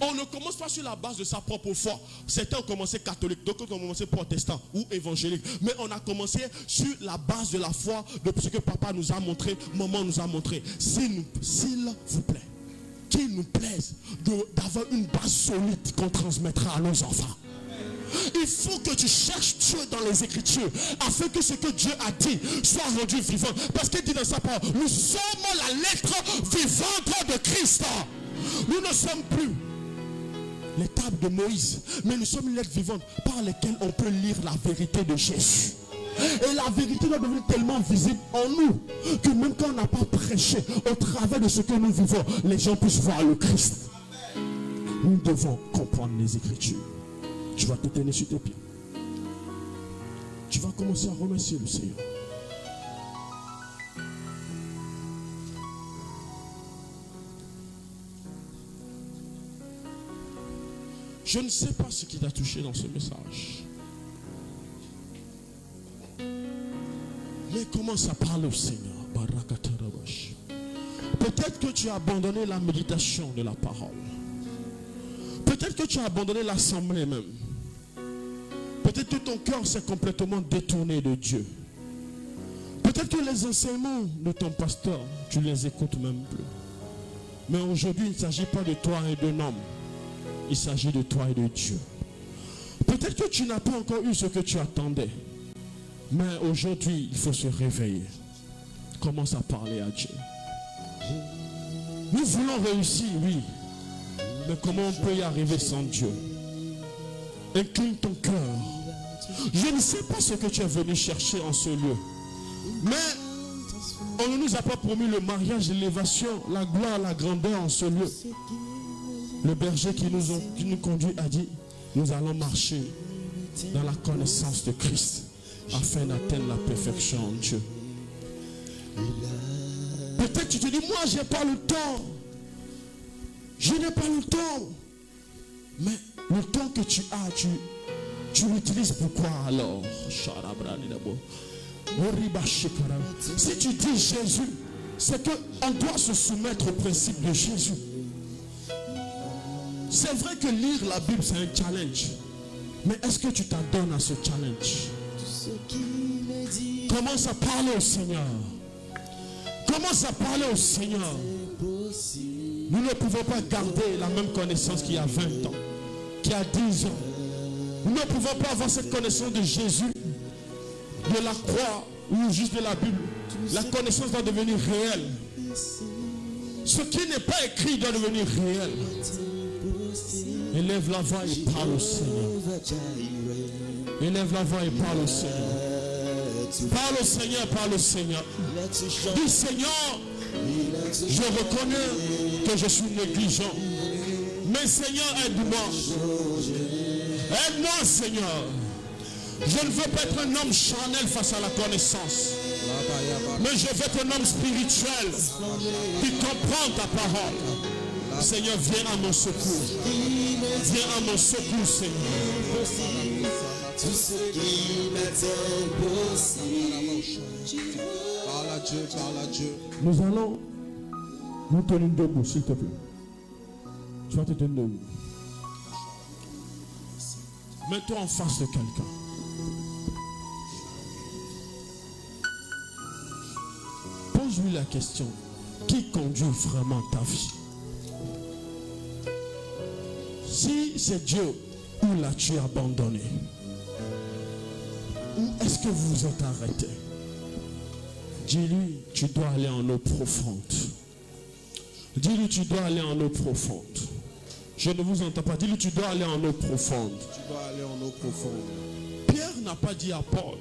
On ne commence pas sur la base de sa propre foi. Certains ont commencé catholique, d'autres ont commencé protestant ou évangélique. Mais on a commencé sur la base de la foi, de ce que papa nous a montré, maman nous a montré. S'il vous plaît, qu'il nous plaise d'avoir une base solide qu'on transmettra à nos enfants. Il faut que tu cherches Dieu dans les Écritures afin que ce que Dieu a dit soit rendu vivant. Parce qu'il dit dans sa parole, nous sommes la lettre vivante de Christ. Nous ne sommes plus les tables de Moïse, mais nous sommes une lettre vivante par lesquelles on peut lire la vérité de Jésus. Et la vérité doit devenir tellement visible en nous que même quand on n'a pas prêché, au travers de ce que nous vivons, les gens puissent voir le Christ. Nous devons comprendre les Écritures. Tu vas te tenir sur tes pieds. Tu vas commencer à remercier le Seigneur. Je ne sais pas ce qui t'a touché dans ce message. Mais commence à parler au Seigneur. Peut-être que tu as abandonné la méditation de la parole. Peut-être que tu as abandonné l'assemblée même. Peut-être que ton cœur s'est complètement détourné de Dieu. Peut-être que les enseignements de ton pasteur, tu les écoutes même plus. Mais aujourd'hui, il ne s'agit pas de toi et d'un homme. Il s'agit de toi et de Dieu. Peut-être que tu n'as pas encore eu ce que tu attendais. Mais aujourd'hui, il faut se réveiller. Commence à parler à Dieu. Nous voulons réussir, oui. Mais comment on peut y arriver sans Dieu? Incline ton cœur. Je ne sais pas ce que tu es venu chercher en ce lieu. Mais On ne nous a pas promis le mariage, l'élévation, la gloire, la grandeur en ce lieu. Le berger qui nous conduit a dit, nous allons marcher dans la connaissance de Christ afin d'atteindre la perfection en Dieu. Peut-être tu te dis, moi j'ai pas le temps. Je n'ai pas le temps. Mais le temps que tu as, tu l'utilises pourquoi alors? Si tu dis Jésus, c'est qu'on doit se soumettre au principe de Jésus. C'est vrai que lire la Bible c'est un challenge. Mais est-ce que tu t'adonnes à ce challenge? Commence à parler au Seigneur. Commence à parler au Seigneur. Nous ne pouvons pas garder la même connaissance qu'il y a 20 ans, qu'il y a 10 ans. Nous ne pouvons pas avoir cette connaissance de Jésus, de la croix ou juste de la Bible. La connaissance doit devenir réelle. Ce qui n'est pas écrit doit devenir réel. Élève la voix et parle au Seigneur. Élève la voix et parle au Seigneur. Parle au Seigneur, parle au Seigneur. Dis Seigneur, je reconnais que je suis négligent. Mais Seigneur, aide-moi. Aide-moi, Seigneur. Je ne veux pas être un homme charnel face à la connaissance. Mais je veux être un homme spirituel qui comprend ta parole. Seigneur, viens à mon secours. Viens à mon secours, Seigneur. Tout ce qui m'est impossible. Parle à Dieu, parle à Dieu. Nous allons nous tenir debout, s'il te plaît. Tu vas te tenir debout. Mets-toi en face de quelqu'un. Pose-lui la question. Qui conduit vraiment ta vie? Si c'est Dieu, où l'as-tu abandonné? Où est-ce que vous vous êtes arrêté? Dis-lui, tu dois aller en eau profonde. Dis-lui, tu dois aller en eau profonde. Je ne vous entends pas. Dis-lui, tu dois aller en eau profonde. Tu dois aller en eau profonde. Pierre n'a pas dit à Paul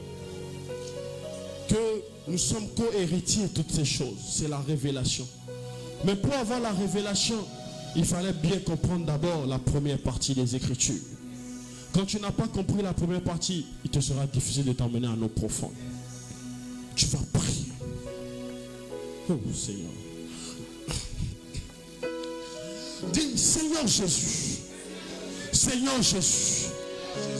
que nous sommes co-héritiers de toutes ces choses. C'est la révélation. Mais pour avoir la révélation, il fallait bien comprendre d'abord la première partie des Écritures. Quand tu n'as pas compris la première partie, il te sera difficile de t'emmener en eau profonde. Tu vas prier. Oh Seigneur. Dis Seigneur Jésus. Seigneur Jésus.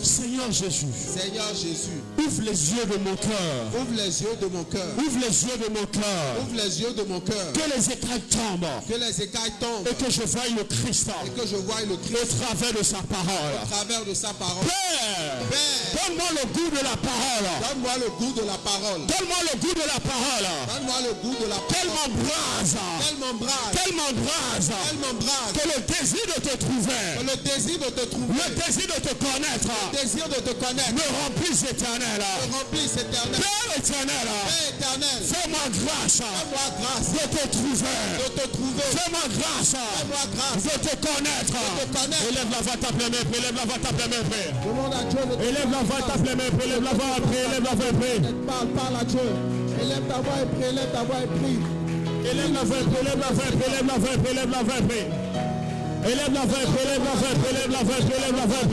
Seigneur Jésus. Seigneur Jésus. Ouvre les yeux de mon cœur. Ouvre les yeux de mon cœur. Ouvre les yeux de mon cœur. Ouvre les yeux de mon cœur. Que les écailles tombent. Que les écailles tombent. Et que je voie le Christ. Et que je voie le Christ. Au travers de sa parole. Au travers de sa parole. Père. Père. Donne-moi le goût de la parole. Donne-moi le goût de la parole. Donne-moi le goût de la parole. Donne-moi le goût de la parole. Qu'elle m'embrase. Qu'elle m'embrase. Qu'elle m'embrase. Qu'elle m'embrase. Que le désir de te trouver. Que le désir de te trouver. Le désir de te connaître. Le désir de te connaître. Me remplisse éternel. Me remplisse éternel. Père éternel. Père éternel. Fais-moi grâce. Fais-moi grâce. De te trouver. De te trouver. Fais-moi grâce. Fais-moi grâce. De te connaître. De te connaître. Élève la voix, tape les mains. Élève la voix, tape les mains. Demande à Dieu de te Élève la voix, tape les mains. Élève la voix, prie. Élève la voix, prie. Parle à Dieu. Élève ta voix et prie. Élève ta voix et prie. Élève la voix, élève la voix, élève la voix, élève la voix, élève la voix, élève la voix, élève la voix, élève la voix.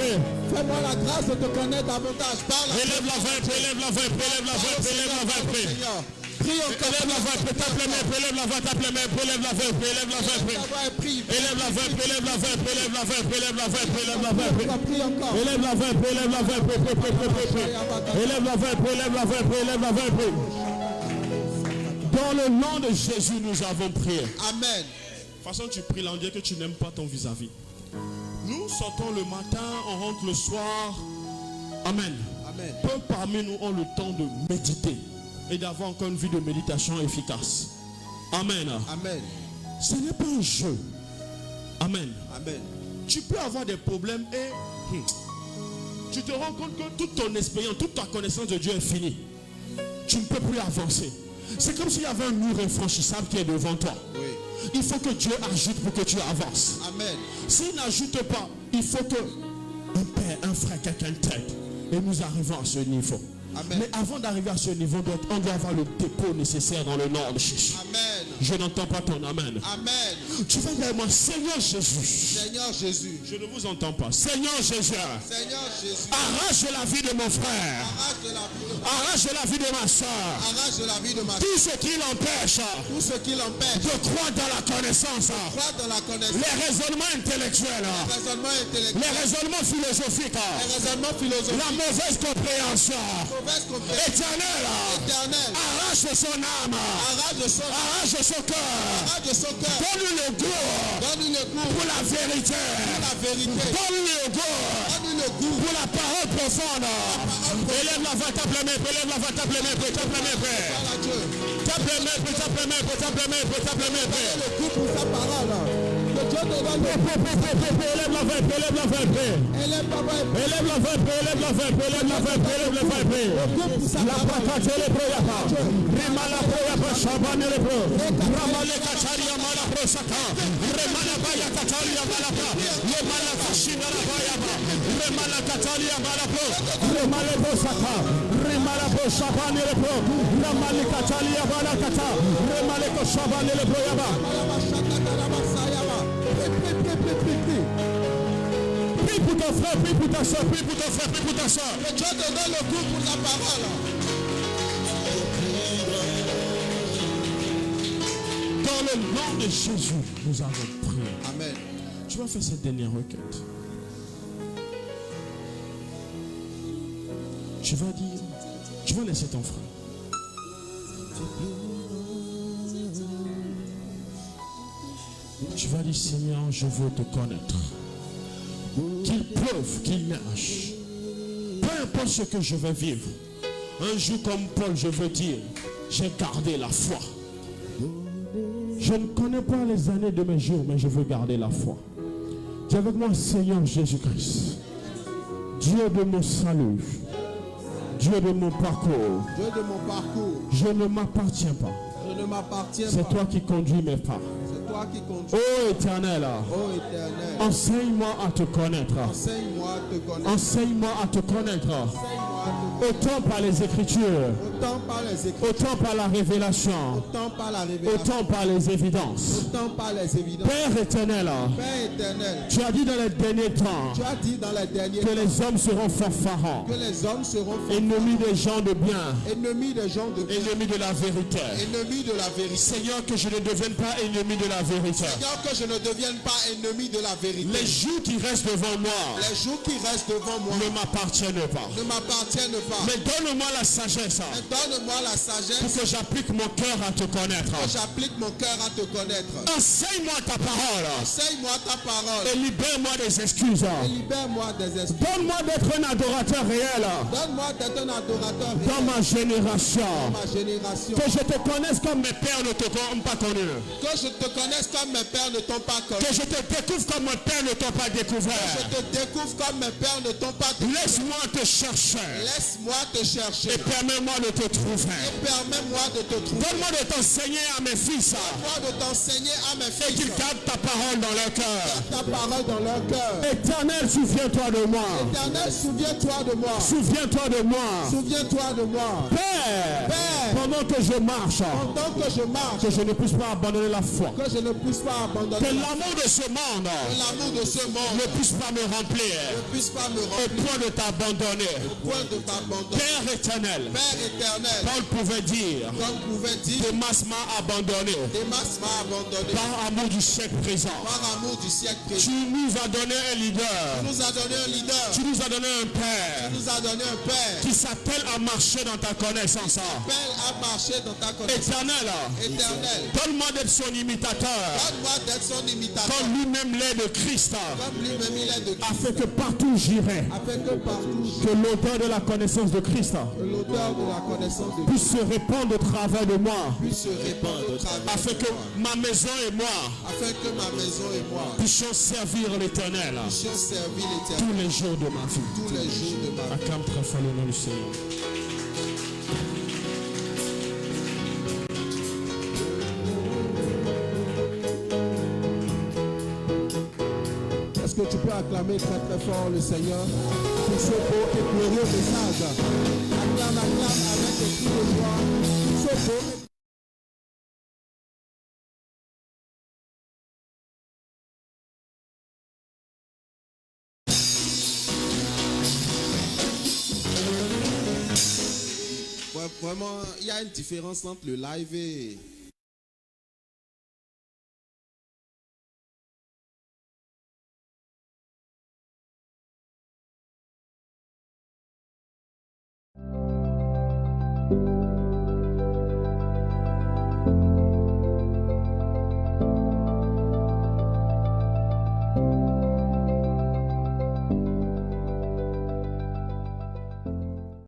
Fais-moi la grâce de te connaître davantage. Parle à Dieu. Élève la voix, élève la voix, élève la voix, élève la voix, prie encore. Élève la voix, tape les mains, élève la voix, tape les mains, élève la voix, élève la voix, élève la voix, élève la voix, élève la voix, élève la voix, élève la voix, Prie encore. élève la voix, élève la voix, élève la voix, élève la voix, élève la voix. Dans le nom de Jésus, nous avons prié. Amen. De toute façon, tu pries là, on dirait que tu n'aimes pas ton vis-à-vis. Nous sortons le matin, on rentre le soir. Amen. Amen. Peu parmi nous ont le temps de méditer et d'avoir encore une vie de méditation efficace. Amen. Amen. Ce n'est pas un jeu. Amen. Amen. Tu peux avoir des problèmes et tu te rends compte que toute ton expérience, toute ta connaissance de Dieu est finie. Tu ne peux plus avancer. C'est comme s'il y avait un mur infranchissable qui est devant toi. Oui. Il faut que Dieu ajoute pour que tu avances. Amen. S'il n'ajoute pas, il faut que un père, un frère, quelqu'un t'aide. Et nous arrivons à ce niveau. Amen. Mais avant d'arriver à ce niveau, on doit avoir le dépôt nécessaire dans le nom de Jésus. Amen. Je n'entends pas ton amen. Amen. Tu vas dire moi, Seigneur Jésus. Seigneur Jésus. Je ne vous entends pas. Seigneur Jésus. Seigneur Jésus. Arrache la vie de mon frère. Arrache de la vie de ma Arrache la vie de ma soeur. Arrache de la vie de ma Tout ce qui l'empêche Tout ce qui l'empêche de croire dans la connaissance. croire dans la connaissance. Les raisonnements intellectuels. Raisonnement intellectuel. Les raisonnements philosophiques. Les raisonnements philosophiques. La mauvaise compréhension. Mauvaise compréhension. Éternel. Éternel. Arrache son âme. Arrache de son Arrache son cœur. Arrache de son cœur. Donne-lui le goût Donne-lui le goût pour la vérité. pour la vérité. Donne-lui le goût Donne-lui le goût pour la parole profonde. Élève la voix, tape les mains, élève la voix, tape les mains, tape les mains. par la Dieu. Tape les mains, tape les mains, tape les mains, tape les mains. Le goût pour sa parole. Que Dieu te donne le Élève la voix, élève la voix. élève ta voix. Élève la voix, élève la voix, élève la voix, élève la voix. Le goût pour sa La parole. patate le proyapa. Rimala proyapa shabane le pro. Ramale kacharia mala pro saka. Remala baya kataria mala pro. Remala kashina la baya ba. Remala kataria mala pro. Remala pro saka. Remala pro shabane le pro. Ramale kataria mala kata. Remala ko shabane le proyapa. Prie pour ton frère, prie pour ta soeur, prie pour ton frère, prie pour ta soeur. Que Dieu te donne le goût pour sa parole. Dans le nom de Jésus, nous avons prié. Amen. Tu vas faire cette dernière requête. Tu vas dire, tu vas laisser ton frère. Tu vas dire, Seigneur, je veux te connaître. Qu'il pleuve, qu'il neige. Peu importe ce que je vais vivre. Un jour comme Paul, je veux dire, j'ai gardé la foi. Je ne connais pas les années de mes jours, mais je veux garder la foi. Dis avec moi, Seigneur Jésus-Christ, Dieu de mon salut, Dieu de mon parcours, Dieu de mon parcours, je ne m'appartiens pas. je ne m'appartiens C'est pas. toi qui conduis mes pas. C'est toi qui conduis. Oh Éternel, Oh Éternel, enseigne-moi à te connaître. enseigne-moi à te connaître. Enseigne-moi à te connaître. Enseigne-moi à te connaître. Autant par les Écritures, Autant par les écrits, autant par la révélation, autant par la révélation, autant par les évidences. autant par les évidences. Père éternel, Père éternel, tu as dit dans les derniers temps tu as dit dans les derniers que temps les hommes seront fanfarons, que les hommes seront ennemis des gens de bien, ennemis des gens de bien, ennemis de la vérité. ennemis de la vérité. Seigneur, que je ne devienne pas ennemi de la vérité. Seigneur, que je ne devienne pas ennemi de la vérité. Les jours qui restent devant moi Les jours qui restent devant moi ne m'appartiennent pas. ne m'appartiennent pas. Mais donne-moi la sagesse Mais donne-moi la sagesse pour que j'applique mon cœur à te connaître. que j'applique mon cœur à te connaître. Enseigne-moi ta parole Enseigne-moi ta parole et libère-moi des excuses. et libère-moi des esprits. Donne-moi d'être un adorateur réel Donne-moi d'être un adorateur dans réel ma génération. dans ma génération. Que je te connaisse comme mes pères ne te ont pas connu. Que je te connaisse comme mes pères ne t'ont pas connu. Que je te découvre comme mes pères ne t'ont pas Je découvert. te découvre comme mes pères ne t'ont pas découvert. Laisse-moi te chercher Laisse-moi te chercher. et permets-moi de te trouver. Et permets-moi de te trouver. Donne-moi de t'enseigner à mes fils Donne-moi de t'enseigner à mes et fils. qu'ils gardent ta parole dans leur cœur. Ta parole dans leur cœur. Éternel, souviens-toi de moi. Éternel, souviens-toi de moi. Souviens-toi de moi. Souviens-toi de moi. Père, Père, pendant que je marche, pendant que je marche, que je ne puisse pas abandonner la foi. que je ne puisse pas Que abandonner l'amour de ce monde l'amour de ce monde ne puisse pas me remplir ne puisse pas me au remplir point de t'abandonner. au point de t'abandonner. Père éternel, Père éternel, Paul pouvait dire, comme pouvait dire, Démas m'a abandonné Démas m'a abandonné par amour du siècle présent. par amour du siècle Tu présent. nous as donné un leader. Tu nous as donné un leader. Tu nous as donné un père Tu nous as donné un père qui s'appelle à marcher dans ta connaissance. Père a marché dans ta connaissance. Éternel, Éternel, donne-moi d'être son imitateur, donne-moi d'être son imitateur. comme lui-même l'est de Christ, Comme lui-même il est de Christ. afin que partout où j'irai, Afin que partout que l'odeur de la connaissance de Christ que l'odeur de la connaissance de Christ puisse se répandre au travers de moi, puisse se répandre au travers afin de que moi. ma maison et moi Afin que ma maison et moi puissions servir l'Éternel puissions servir l'Éternel tous les jours de ma vie. tous les jours de ma vie. Acclame très fort le nom du Seigneur. Est-ce que tu peux acclamer très très fort le Seigneur pour ce beau et glorieux message. Acclame avec des cris de joie pour ce beau et vraiment, il y a une différence entre le live et...